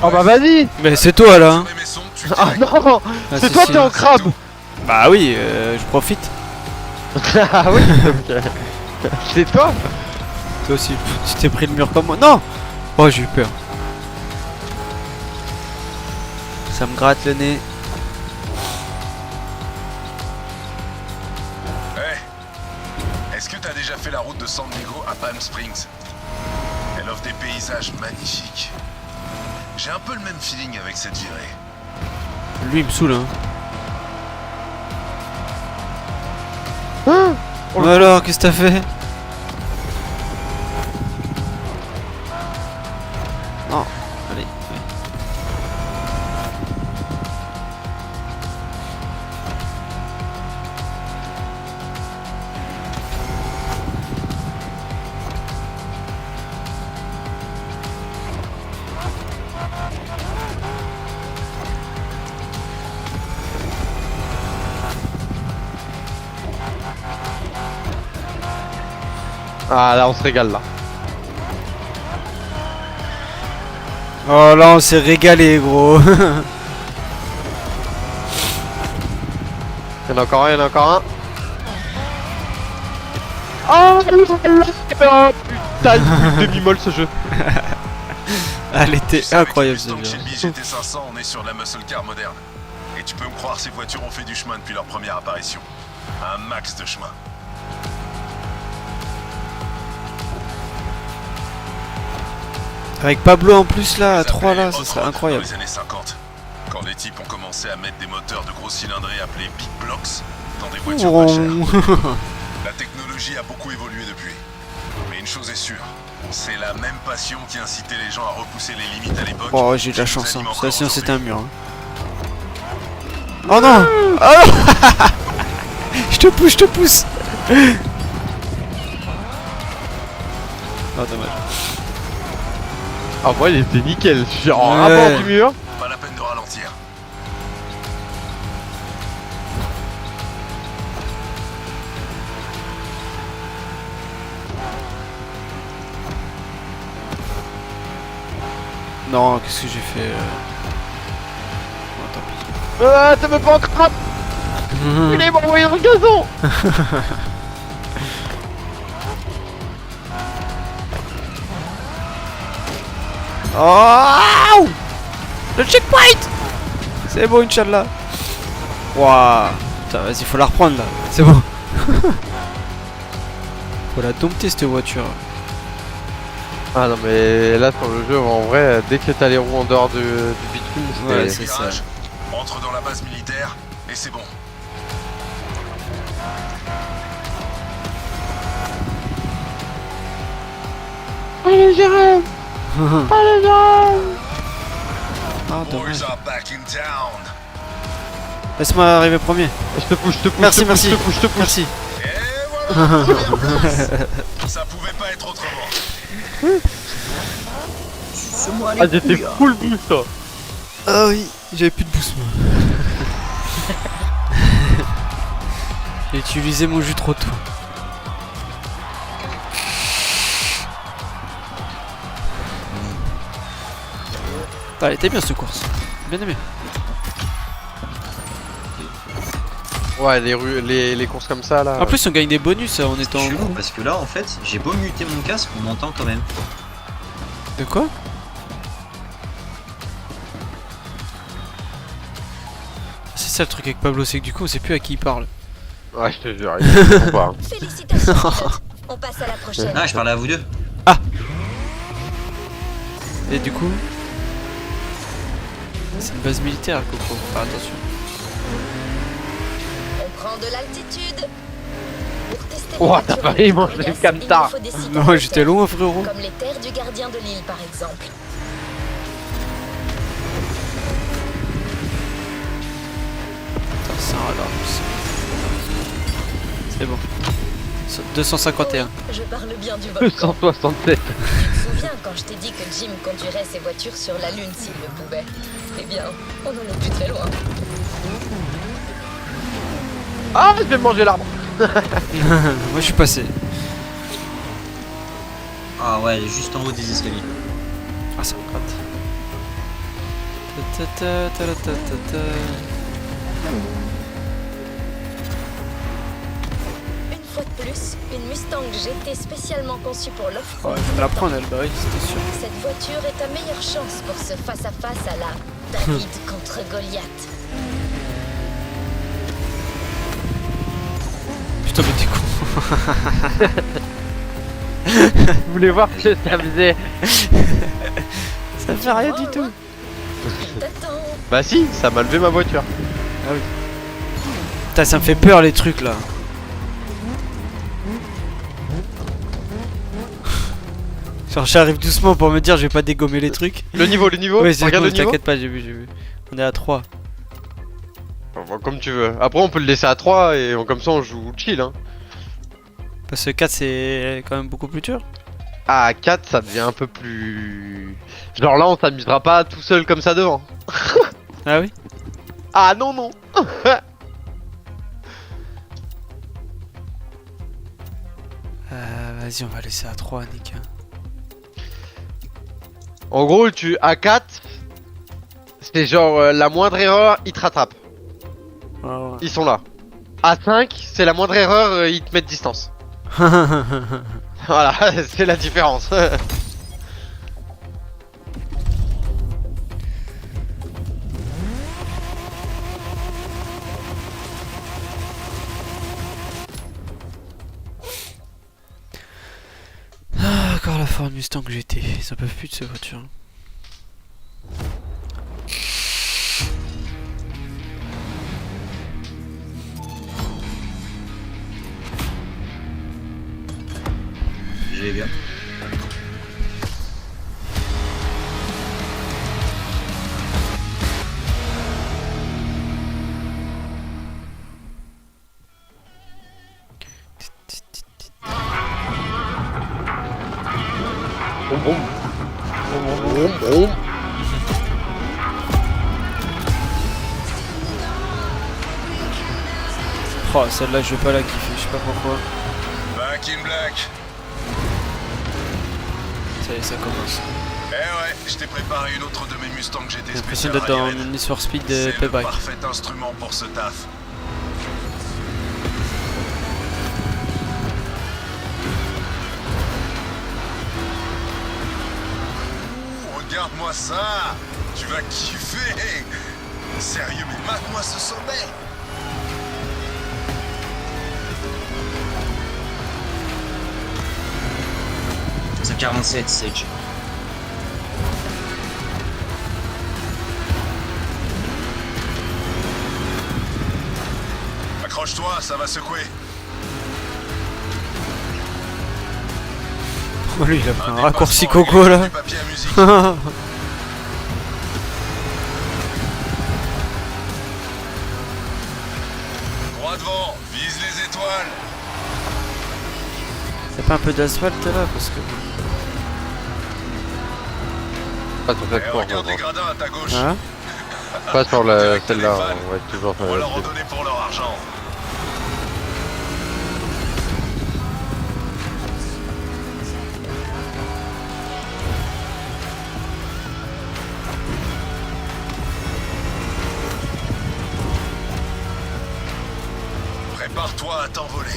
Oh bah vas-y.
Mais c'est toi là hein.
Sur mes sons, tu
Ah
dirais.
non.
Ah,
C'est
si,
toi
si.
qui es en crabe.
Bah oui, je profite.
Ah oui. Donc, c'est toi.
Toi aussi, tu t'es pris le mur comme moi. Non. Oh, j'ai eu peur. Ça me gratte le nez.
Hey, est-ce que t'as déjà fait la route de San Diego à Palm Springs? Elle offre des paysages magnifiques. J'ai un peu le même feeling avec cette virée.
Lui, il me saoule, hein.
Oh,
Alors, qu'est-ce que t'as fait? Non, allez.
Ah là on se régale là.
Oh là, on s'est régalé, gros.
Il y en a encore un, il y en a encore un. Oh putain, demi-molle ce jeu.
Elle était
Tu sais, avec
incroyable,
une
cette
Mustang
vidéo.
Shelby GT500, on est sur de la muscle car moderne. Et tu peux me croire, ces voitures ont fait du chemin depuis leur première apparition. Un max de chemin.
Avec Pablo en plus là, à
Ils
3 là,
appelaient
ça
hot
serait
rod
incroyable.
Dans les années 50, quand les types ont commencé à mettre des moteurs de gros cylindrés appelés Big Blocks dans des voitures pas chères. La technologie a beaucoup évolué depuis. Mais une chose est sûre, c'est la même passion qui incitait les gens à repousser les limites à l'époque.
Oh, j'ai de la
qui nous
chance, hein.
anime
Ça,
encore
sinon c'était un
aujourd'hui.
mur. Hein. Oh non. Oh non. Je te pousse, je te pousse. Oh, dommage.
Ah moi il était nickel. Je suis en
Ouais.
rapport du mur.
Pas la peine de ralentir.
Non, qu'est-ce que j'ai fait Oh, tant pis.
Ah t'as même pas en crabe. Il est envoyé dans le gazon.
Oh. Le checkpoint. C'est bon, Inch'Allah. Waouh. Putain, vas-y, faut la reprendre là. C'est bon. Faut la dompter cette voiture.
Ah non mais là sur le jeu en vrai dès que t'as les roues en dehors du bitume
Ouais,
c'était...
c'est ça.
Virage, entre dans la base militaire et c'est bon.
Allez Jérém. Allez Jérém.
Ah, dommage.
Boys are back in town.
Laisse-moi arriver premier.
Je te pousse, je te pousse,
Merci,
je te pousse,
merci.
je te pousse, je te pousse.
Merci.
Et voilà, première place. Ça pouvait pas être autrement.
Ah j'étais full boost toi.
Ah oui, j'avais plus de boost moi. J'ai utilisé mon jus trop tôt. Ah, elle était bien cette course. Bien aimé.
Ouais, les courses comme ça là.
En plus, on gagne des bonus en étant en
Chelou,
groupe.
parce que là, en fait, j'ai beau muter mon casque, on m'entend quand même.
De quoi? C'est ça le truc avec Pablo, c'est que du coup, on sait plus à qui il parle.
Ouais, je te jure, il comprend pas. Hein.
Félicitations, pilote. On passe à la prochaine.
Ah, je parlais à vous deux.
Et du coup, c'est une base militaire, Coco. Faire attention.
On prend de l'altitude. Pour tester
Oh,
les
t'as
voitures
failli
les plus
manger le
fugaces,
camtar.
il nous faut des sites
Non,
adversaires,
j'étais loin, frérot.
Comme les terres du gardien de l'île, par exemple.
Putain, c'est un radar. C'est bon. 251.
Je parle bien du volcan.
167.
Tu te souviens quand je t'ai dit que Jim conduirait ses voitures sur la Lune s'il le pouvait? Eh bien, on en est plus très loin.
Ah, je vais manger l'arbre.
Moi, je suis passé.
Ah ouais, elle est juste en haut des escaliers.
Ah, ça me gratte.
Une fois de plus, une Mustang GT spécialement conçue pour l'off-road.
Ouais, je vais la prendre, elle, bah oui, c'était sûr.
Cette voiture est ta meilleure chance pour ce face-à-face à la David contre Goliath.
Putain, mais t'es con.
Vous voulez voir ce que ça faisait?
Ça fait rien du tout.
Il t'attend.
Bah si, ça m'a levé ma voiture.
Putain, ça me fait peur les trucs là. Genre, j'arrive doucement pour me dire, je vais pas dégommer les trucs.
Le niveau,
Ouais, c'est
regarde
bon,
le niveau.
t'inquiète pas, j'ai vu. On est à 3.
Enfin, comme tu veux. Après, on peut le laisser à 3 et comme ça on joue chill. Hein.
Parce que 4, c'est quand même beaucoup plus dur.
Ah, à 4, ça devient un peu plus. Genre là, on s'amusera pas tout seul comme ça devant.
Ah oui?
Ah non, non.
Vas-y, on va laisser à 3, Nick.
En gros, tu à 4, c'est genre la moindre erreur, ils te rattrapent.
Ouais, ouais.
Ils sont là. À 5, c'est la moindre erreur, ils te mettent distance. Voilà, c'est la différence.
Ah, encore la Ford Mustang GT. Ça peut plus de ces voitures.
J'ai les gars.
Oh, celle-là, je vais pas la kiffer, je sais pas pourquoi.
Back in black.
Ça y est, ça commence.
Eh ouais, je t'ai préparé une autre de mes Mustangs GT
J'ai l'impression
spéciales
d'être dans
Radiohead.
Need for Speed
C'est le
Payback.
parfait instrument pour ce taf. Ouh, regarde-moi ça. Tu vas kiffer. Sérieux, mais mate-moi ce sommet.
C'est 47, Sage.
Accroche-toi, ça va secouer.
Oh, lui, il a pris un
Un
raccourci
dépassement
coco
régulier
là.
du papier à musique. Droit devant, vise les étoiles.
Y'a pas un peu d'asphalte là? Parce que.
Pas sur cette
Et
course,
regarde les gradins à ta gauche.
Hein?
pas sur
Direct
celle-là,
les fans.
on va être toujours sur
On va
la
leur en donner pour leur argent. Toi à t'envoler.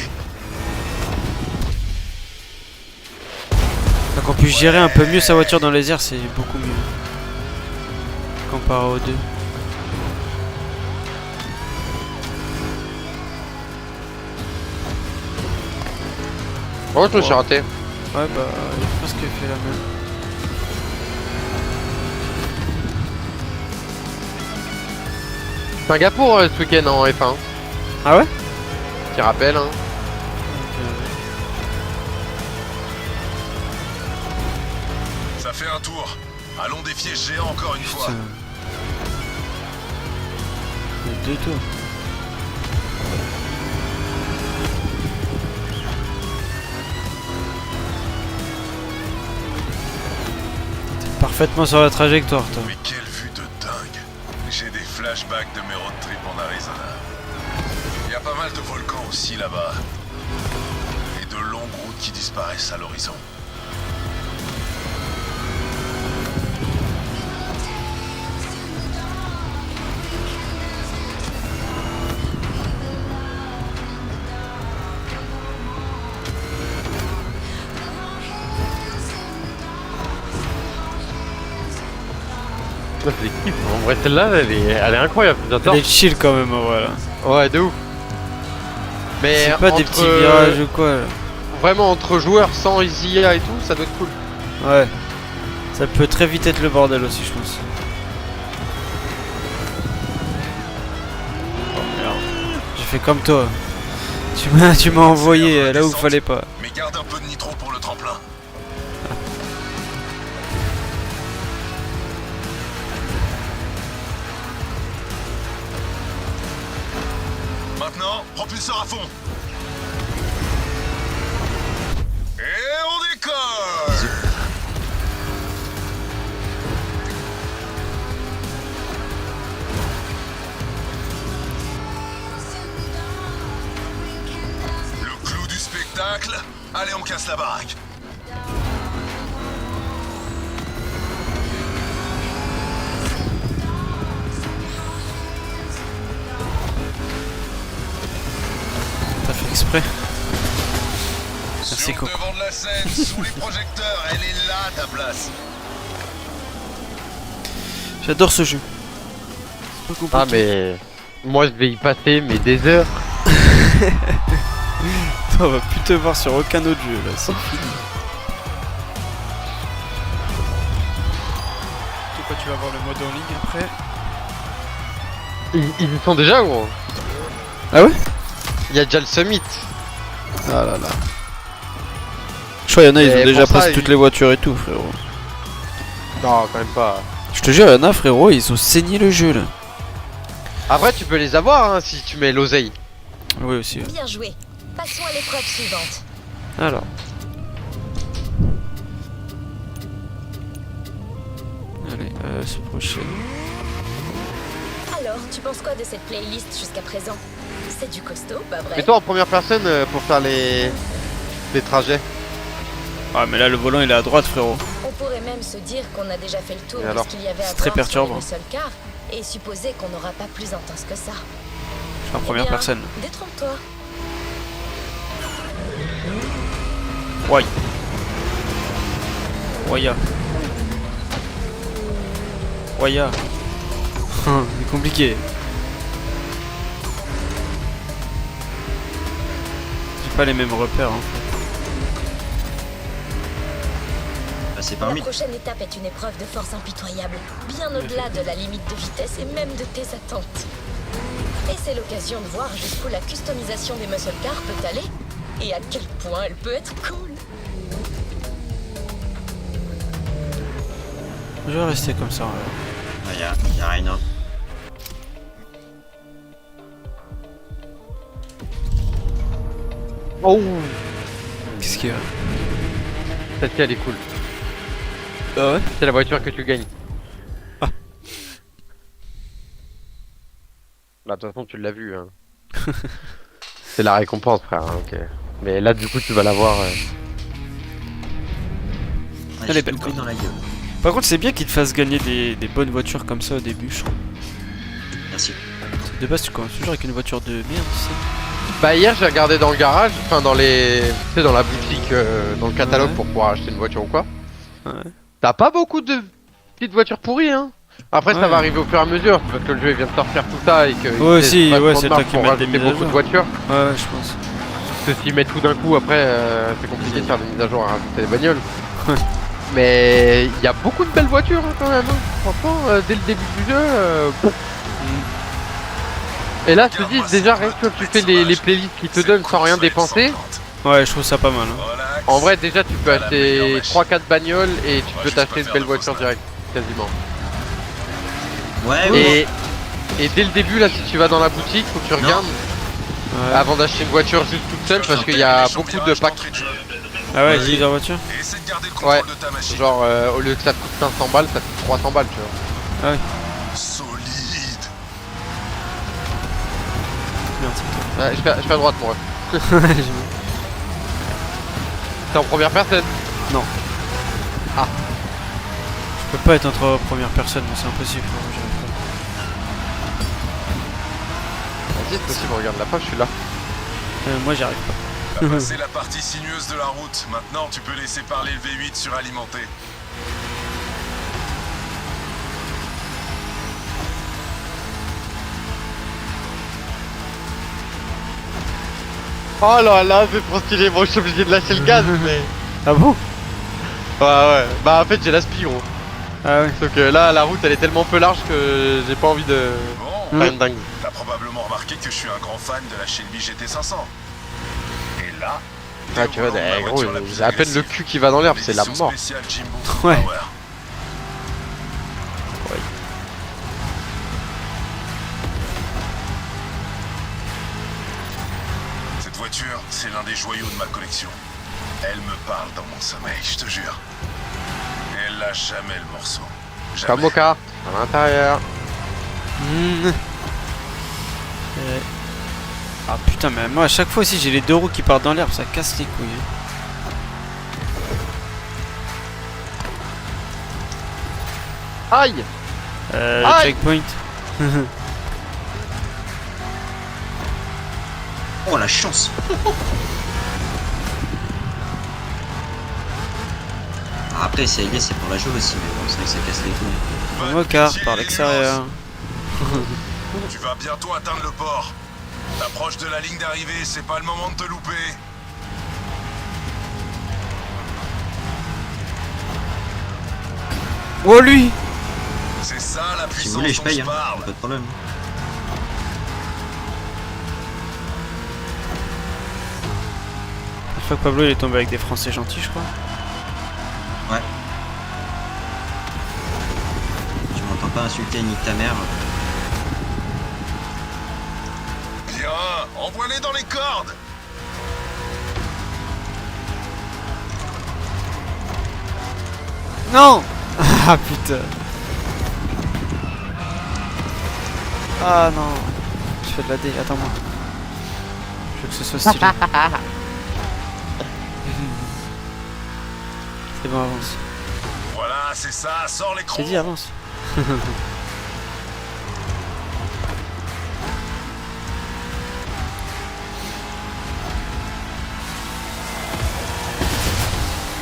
Donc qu'on puisse gérer un peu mieux sa voiture dans les airs, c'est beaucoup mieux. Comparé aux deux.
Oh, je me suis raté.
Ouais, bah, j'ai presque fait la même.
Singapour ce week-end en F1.
Ah ouais?
Qui rappelle, hein.
Ça fait un tour. Allons défier ce géant encore une fois.
Putain. Il y a 2 tours. T'es parfaitement sur la trajectoire, toi.
Mais quelle vue de dingue. J'ai des flashbacks de mes road trips en Arizona. Il y a pas mal de volcans aussi là-bas. Et de longues routes qui disparaissent à l'horizon.
Ça fait kiff. En vrai, celle-là, elle est incroyable. J'adore.
Elle est chill quand même, voilà.
Ouais, de ouf. Mais
C'est pas des
entre,
petits virages ou quoi. Là.
Vraiment, entre joueurs sans IA et tout, ça doit être cool.
Ouais. Ça peut très vite être le bordel aussi, je pense. Oh merde. J'ai fait comme toi. Tu m'as envoyé là où il fallait pas.
Mais garde un peu de nitro pour le tremplin. Maintenant, propulseur à fond. Et on décolle. Le clou du spectacle. Allez, on casse la baraque.
T'as fait exprès. Merci
Sur le
Coco.
devant de la scène, sous les projecteurs, elle est là ta place.
J'adore ce jeu. C'est pas compliqué.
Ah, mais. Moi, je vais y passer, mais des heures.
On va plus te voir sur aucun autre jeu là, c'est fini. Toi, tu vas voir le mode en ligne après.
Ils y sont déjà, gros.
Ah ouais?
Il y a déjà le summit.
Ah là là. Je crois qu'il y en a, ils
Et
ont déjà
pour ça,
passé toutes les voitures et tout, frérot.
Non, quand même pas.
Je te jure, il y en a, frérot, ils ont saigné le jeu là.
Après, tu peux les avoir hein, si tu mets l'oseille.
Oui, aussi.
Bien joué. Passons à l'épreuve suivante.
Alors. Allez, c'est prochain.
Alors, tu penses quoi de cette playlist jusqu'à présent? C'est du costaud, pas vrai?
Mets-toi en première personne pour faire les trajets.
Ah, mais là, le volant il est à droite, frérot.
On pourrait même se dire qu'on a déjà fait le tour
Et
de
alors
ce qu'il y avait à
C'est très
voir sur les
perturbant.
muscle cars et supposer qu'on n'aura pas plus intense que ça.
Je suis en première
Eh bien,
personne.
Détrompe-toi.
Ouais. Waya. Waya. C'est compliqué. J'ai pas les mêmes repères en fait.
Passer
La
parmi.
prochaine étape est une épreuve de force impitoyable, bien au-delà de la limite de vitesse et même de tes attentes. Et c'est l'occasion de voir jusqu'où la customisation des muscle cars peut aller et à quel point elle peut être cool.
Je vais rester comme ça.
Y a rien.
Oh,
Qu'est-ce qu'il y a?
celle-ci elle est cool.
Ah ouais?
C'est la voiture que tu gagnes.
Ah.
Là, de toute façon, tu l'as vu. Hein. C'est la récompense, frère. Hein, ok. Mais là, du coup, tu vas l'avoir.
Elle est belle,
coupée dans la gueule.
Par contre, c'est bien qu'ils te fassent gagner des bonnes voitures comme ça au début, je trouve.
Merci.
De base, tu commences toujours avec une voiture de merde, tu sais.
Bah hier j'ai regardé dans le garage, enfin dans les... Tu sais dans la boutique, dans le catalogue
Ouais.
pour pouvoir acheter une voiture ou quoi.
Ouais.
T'as pas beaucoup de petites voitures pourries hein. Après ça
Ouais.
va arriver au fur et à mesure, parce que le jeu il vient de sortir tout ça et que...
Ouais, si, ouais, c'est toi qui
pour
mets des
rajouter
mises à
beaucoup de
jour.
voitures.
Ouais, je pense.
Parce que s'ils mettent tout d'un coup après, c'est compliqué de faire des mises à jour à rajouter des bagnoles. Mais il y a beaucoup de belles voitures hein, quand même. Hein. Franchement, dès le début du jeu... Et là, je te dis, déjà, rien que tu fais les playlists qui te donnent sans rien dépenser.
Ouais, je trouve ça pas mal. Hein.
Relax.
En vrai, déjà, tu peux acheter 3-4 bagnoles et tu peux t'acheter une belle voiture direct, quasiment.
Ouais, ouais.
Et dès le début, là, si tu vas dans la boutique, faut que tu regardes
Ouais.
avant d'acheter une voiture juste toute seule parce qu'il y a beaucoup de packs.
Ah ouais,
Vas-y.
plusieurs voitures.
Et essaie de garder le contrôle
Ouais,
de ta machine.
genre, au lieu que ça te coûte 500 balles, ça te coûte 300 balles, tu vois.
Solide.
Merde, c'est
Ouais, je fais à droite, moi.
toi.
T'es en première personne.
Je peux pas être entre première personne, mais c'est impossible. Moi, j'arrive
Vas-y, c'est possible, regarde la page, je suis là.
pas. Moi, j'y arrive pas.
T'as passé la partie sinueuse de la route. Maintenant, tu peux laisser parler le V8 suralimenté.
Oh là là, c'est trop stylé. Moi, je suis obligé de lâcher le gaz, mais.
Ah bon?
Ouais. Bah, en fait, j'ai l'aspi, gros.
Ah ouais.
Sauf que là, la route, elle est tellement peu large que j'ai pas envie de
Bon,
faire une dingue.
t'as probablement remarqué que je suis un grand fan de la Shelby GT500. Et là,
Ah, tu vois,
t'es au volant de la
gros,
voiture la plus
j'ai à peine le
agressive.
cul qui va dans l'herbe, c'est la
L'édition
mort.
spéciale Jimbo
Ouais.
Power. Cette voiture, c'est l'un des joyaux de ma collection. Elle me parle dans mon sommeil, je te jure. Et elle lâche jamais le morceau. Jamais.
Comme au car, à l'intérieur.
Mmh. Ah putain, mais moi à chaque fois aussi j'ai les deux roues qui partent dans l'herbe, ça casse les couilles.
Aïe! Aïe.
Checkpoint.
Oh la chance. Ah, après, c'est pour la jouer aussi, mais bon, c'est vrai que ça casse les couilles.
Va
Moi
te
car
pitié,
par l'extérieur.
Tu vas bientôt atteindre le port. T'approches de la ligne d'arrivée, c'est pas le moment de te louper.
Oh lui!
C'est ça la
Si
puissance
vous voulez, je
dont
paye,
je
hein.
parle.
Pas de problème.
La fois que Pablo il est tombé avec des Français gentils, je crois.
Ouais. Tu m'entends pas insulter nique ta mère.
Bien, envoie-les dans les cordes.
Non! Ah putain! Ah non! Je fais de la D, attends-moi. Je veux que ce soit stylé. C'est bon, avance.
Voilà, c'est ça, sors les
J'ai
crocs.
dit avance.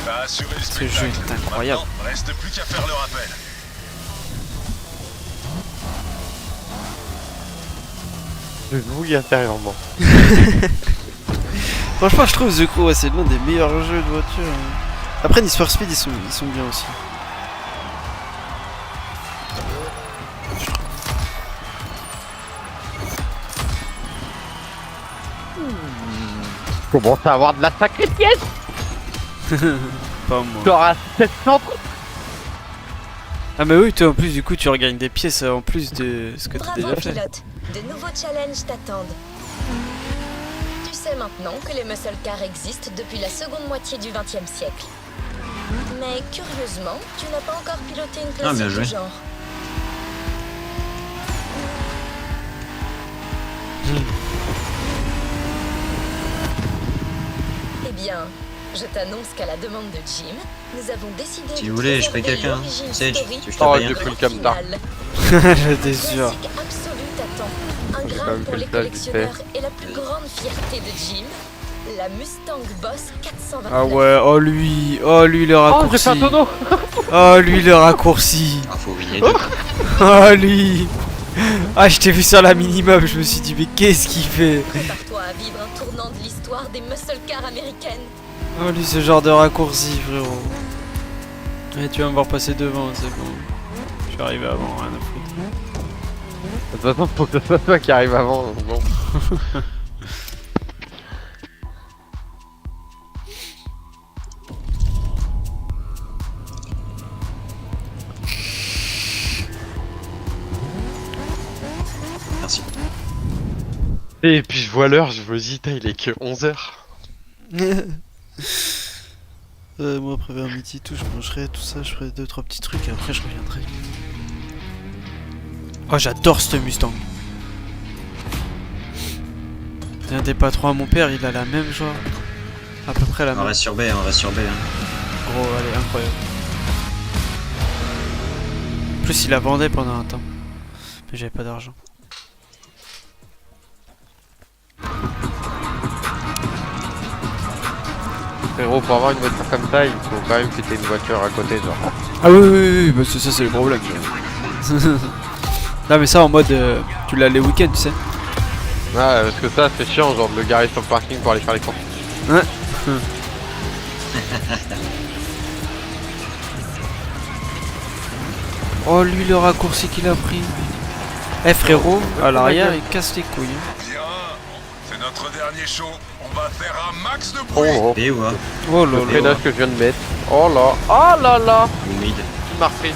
T'as assuré le
Ce jeu
spectacle.
est incroyable.
Maintenant, reste plus qu'à faire le rappel.
Je bouille intérieurement.
Franchement, je trouve The Crew, ouais, c'est l'un des meilleurs jeux de voiture. Après, Need for Speed, ils sont bien aussi.
Commence à avoir de la sacrée pièce.
Pas moi.
T'auras 700 trucs.
Ah, mais oui, toi en plus, du coup, tu regagnes des pièces en plus de ce que t'as
Bravo
déjà fait.
pilote, de nouveaux challenges t'attendent. Tu sais maintenant que les muscle cars existent depuis la seconde moitié du XXe siècle. Mais curieusement, tu n'as pas encore piloté une
Ah, bien
classique
joué.
du genre. Eh bien, je t'annonce qu'à la demande de Jim, nous avons décidé
Si
de
vous voulez, je paye
préserver
quelqu'un.
l'origine
Sage,
story
tu veux que je te
Oh,
paye un
Dieu.
peu?
Pris le camtar.
finale.
J'étais sûr.
Classique absolu t'attend. Un
quand même
pour
fait
les
le taf vite fait.
collectionneurs et la plus grande fierté de Jim, la Mustang Boss 429.
Ah ouais, oh lui le raccourci.
Oh, j'ai fait un tonneau.
Oh lui le raccourci.
Ah, faut oublier deux.
Oh lui. Ah, je t'ai vu sur la mini-map, je me suis dit mais qu'est-ce qu'il fait?
Prépare-toi à vivre un tournant de l'histoire des muscle cars américaines.
Oh lui ce genre de raccourci frérot. Et tu vas me voir passer devant, c'est bon. Je suis arrivé avant, rien à foutre.
De toute façon, faut que ce soit toi qui arrive avant. Donc bon.
Merci.
Et puis je vois l'heure, je me dis, il est que 11h.
Moi après vers midi tout, je mangerai tout ça, je ferai 2-3 petits trucs et après je reviendrai. Oh j'adore ce Mustang. C'est un des patrons à mon père, il a la même joie. À peu près la
On
même.
reste sur B, on reste sur B. Hein.
Gros, allez, incroyable. En plus il la vendait pendant un temps. Mais j'avais pas d'argent.
Frérot, pour avoir une voiture comme ça, il faut quand même que t'aies une voiture à côté, genre.
Ah oui, bah ça c'est le problème. Non mais ça en mode, tu l'as les week-ends tu sais.
Ouais, parce que ça, c'est chiant, genre de le garer sur le parking pour aller faire les courses.
Ouais. Oh lui le raccourci qu'il a pris. Eh frérot, à l'arrière il casse les couilles.
Bien, c'est notre dernier show. On va faire un max de
Oh,
bruit.
oh.
B ou A?
Oh là
Le
là.
freinage que je viens de mettre. Oh là, oh là là.
Ou mid?
Qui m'a repris.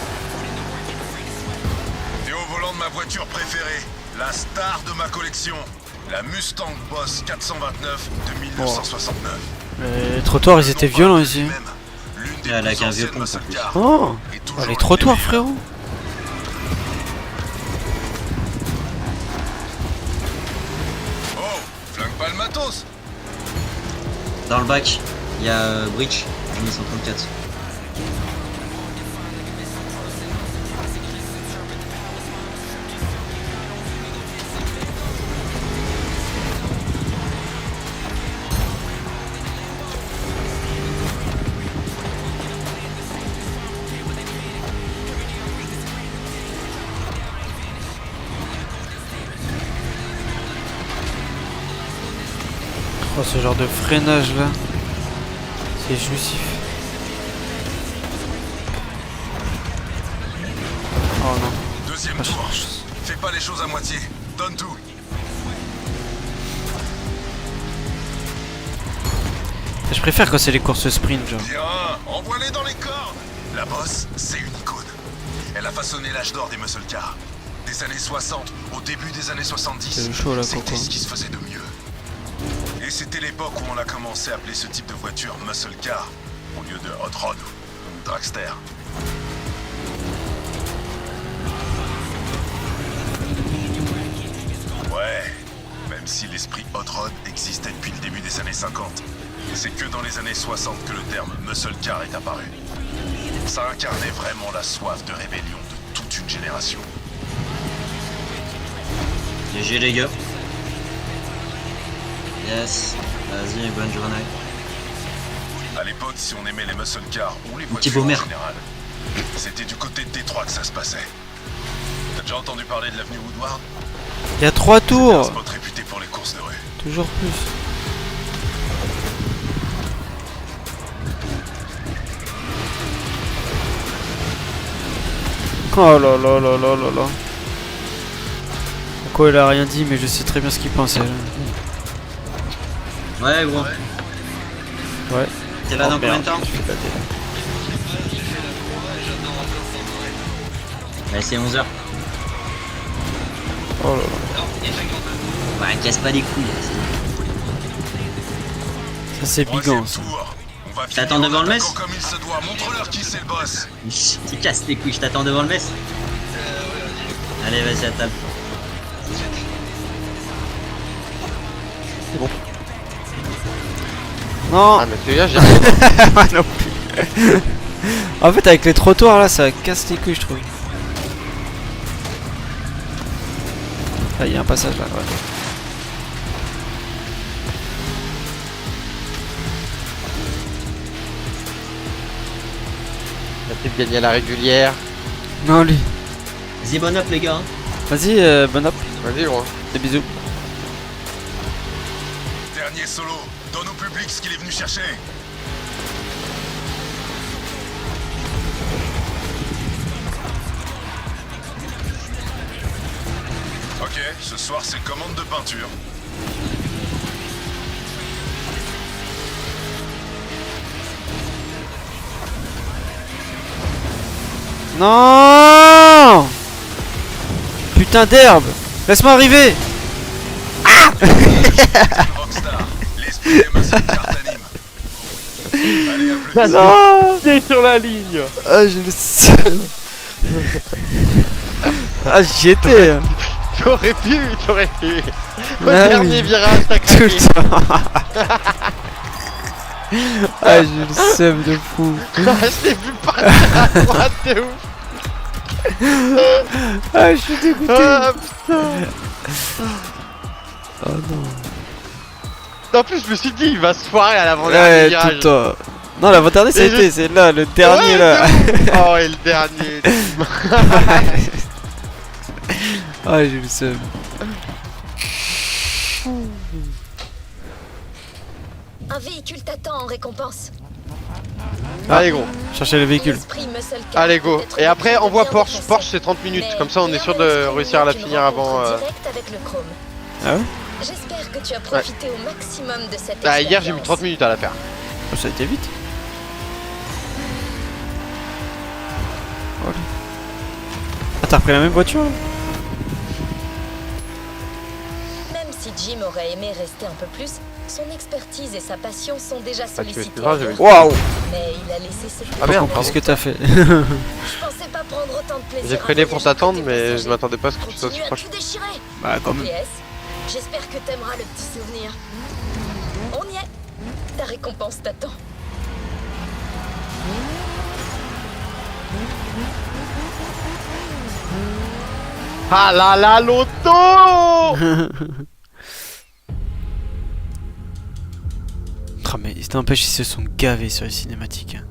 Et au volant de ma voiture préférée, la star de ma collection, la Mustang Boss 429 de 1969.
Les trottoirs ils étaient violents ici.
Même, l'une des
Elle a
plus
qu'un vieux
anciennes
pont,
muscle
en plus.
cars.
Oh,
Et
oh
toujours
les trottoirs
meilleure.
frérot.
Oh, flingue pas le matos.
Dans le bac, il y a Breach, 1934.
Oh ce genre de freinage là. C'est jouissif. Oh non.
Deuxième
Ah, je-
tour. Fais pas les choses à moitié. Donne tout.
Je préfère quand c'est les courses sprint genre.
Bien, envoie-les dans les cordes. La Boss, c'est une icône. Elle a façonné l'âge d'or des muscle cars. Des années 60 au début des années 70.
C'est le chaud, là,
C'était
Coco.
ce qui se faisait de mieux. Et c'était l'époque où on a commencé à appeler ce type de voiture muscle car au lieu de hot rod ou dragster. Ouais, même si l'esprit hot rod existait depuis le début des années 50, c'est que dans les années 60 que le terme muscle car est apparu. Ça incarnait vraiment la soif de rébellion de toute une génération.
GG les gars. Yes, vas-y, bonne journée.
À l'époque, si on aimait les muscle cars ou les
petit
voitures en
boomer.
général, c'était du côté de Détroit que ça se passait. T'as déjà entendu parler de l'avenue Woodward?
Il y a 3
Un
tours.
spot réputé pour les courses de rue.
Toujours plus. Oh là là là là là là. Quoi il a rien dit mais je sais très bien ce qu'il pensait.
Ouais gros,
Ouais.
t'es là
Oh,
dans combien de
merde.
temps? Ouais, c'est 11h.
Oh là là.
Ouais, casse pas les couilles.
Ça c'est
Troisième
bigant ça.
tour. On va
T'attends
finir en
devant le
attaquant
mess?
comme il se doit. Montre-leur qui c'est le boss.
Tu casses les couilles, je t'attends devant le mess. Allez, vas-y, à table.
Non.
Ah, mais celui-là, j'ai rien.
Ah, non plus. En fait avec les trottoirs là ça casse les couilles je trouve. Ah il y a un passage là ouais.
de gagner à la régulière.
Non, lui.
Vas-y, bon up, les gars.
Vas-y, bon up.
Vas-y, gros.
Des bisous.
Dernier solo, donne au public ce qu'il est venu chercher. Ok, ce soir c'est commande de peinture.
Non. Putain d'herbe. Laisse-moi arriver.
Rockstar, l'esprit des muscle cars t'anime. Allez, à plus.
Non, t'es sur la ligne.
Ah, je le sais. Ah, j'y étais.
T'aurais pu. Au
Ah
dernier
oui.
virage, t'as
Tout le
craqué.
temps. Ah, j'ai le seum de fou.
Je t'ai vu partir à droite, de ouf.
Ah, je suis dégoûté.
Ah putain.
Oh non.
En plus, je me suis dit, il va se foirer à l'avant-dernier
Ouais, tout
virage.
le temps. Non, l'avant-dernier, ça a
Et
été, c'est là, le dernier
Ouais,
là.
de ouf. Oh, et le dernier.
Ah, j'ai le seum.
Un véhicule t'attend en récompense.
Allez, gros.
Chercher le véhicule.
L'esprit muscle car
Allez, go.
peut-être
Et après,
bien
envoie
bien
Porsche.
défoncé.
Porsche, c'est 30 minutes.
Mais
Comme ça, on est
rien
sûr
ne
de
laisse
réussir à la
prévoir
finir
une
avant.
rencontre directe avec le chrome.
Ah ouais?
J'espère que tu as profité au maximum de cette
Bah, hier, j'ai mis
expérience.
30 minutes à la faire.
Oh, ça a été vite. Oh, lui. Ah, t'as repris la même voiture là?
Même si Jim aurait aimé rester un peu plus, son expertise et sa passion sont déjà
tu
sollicitées.
m'excuseras, j'avais-
Waouh!
Mais il a laissé ce
Ah merde,
Qu'est-ce que t'as fait?
Je pensais pas prendre autant de plaisir.
J'ai
à
freiné pour
voyager
t'attendre,
côté
mais je
passager.
m'attendais pas à ce que tu sois
Continue
si
à
proche.
tout déchirer.
Bah, comme.
PS, j'espère que t'aimeras le petit souvenir. On y est. Ta récompense t'attend.
Ah là là, l'auto.
Ah, mais n'empêche, ils se sont gavés sur les cinématiques. Hein.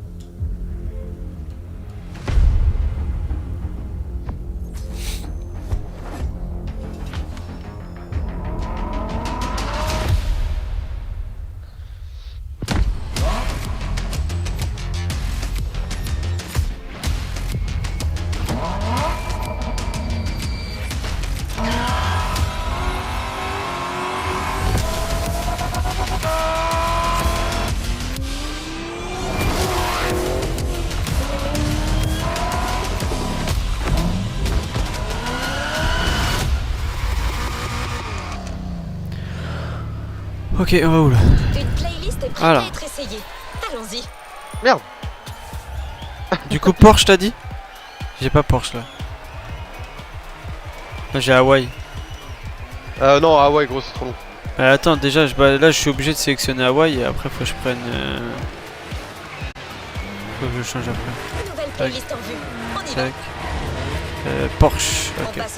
Ok, on va où là?
Une playlist est prête
Voilà.
à être essayée. Allons-y.
Merde.
Du coup, Porsche, t'as dit? J'ai pas Porsche là. Là, j'ai Hawaï.
Non, ah ouais, gros, c'est trop long.
Attends, déjà, là, je suis obligé de sélectionner Hawaï et après, faut que je prenne. Faut que je change après.
Nouvelle playlist en vue. On y va.
Tac. Porsche.
On
Ok.
passe au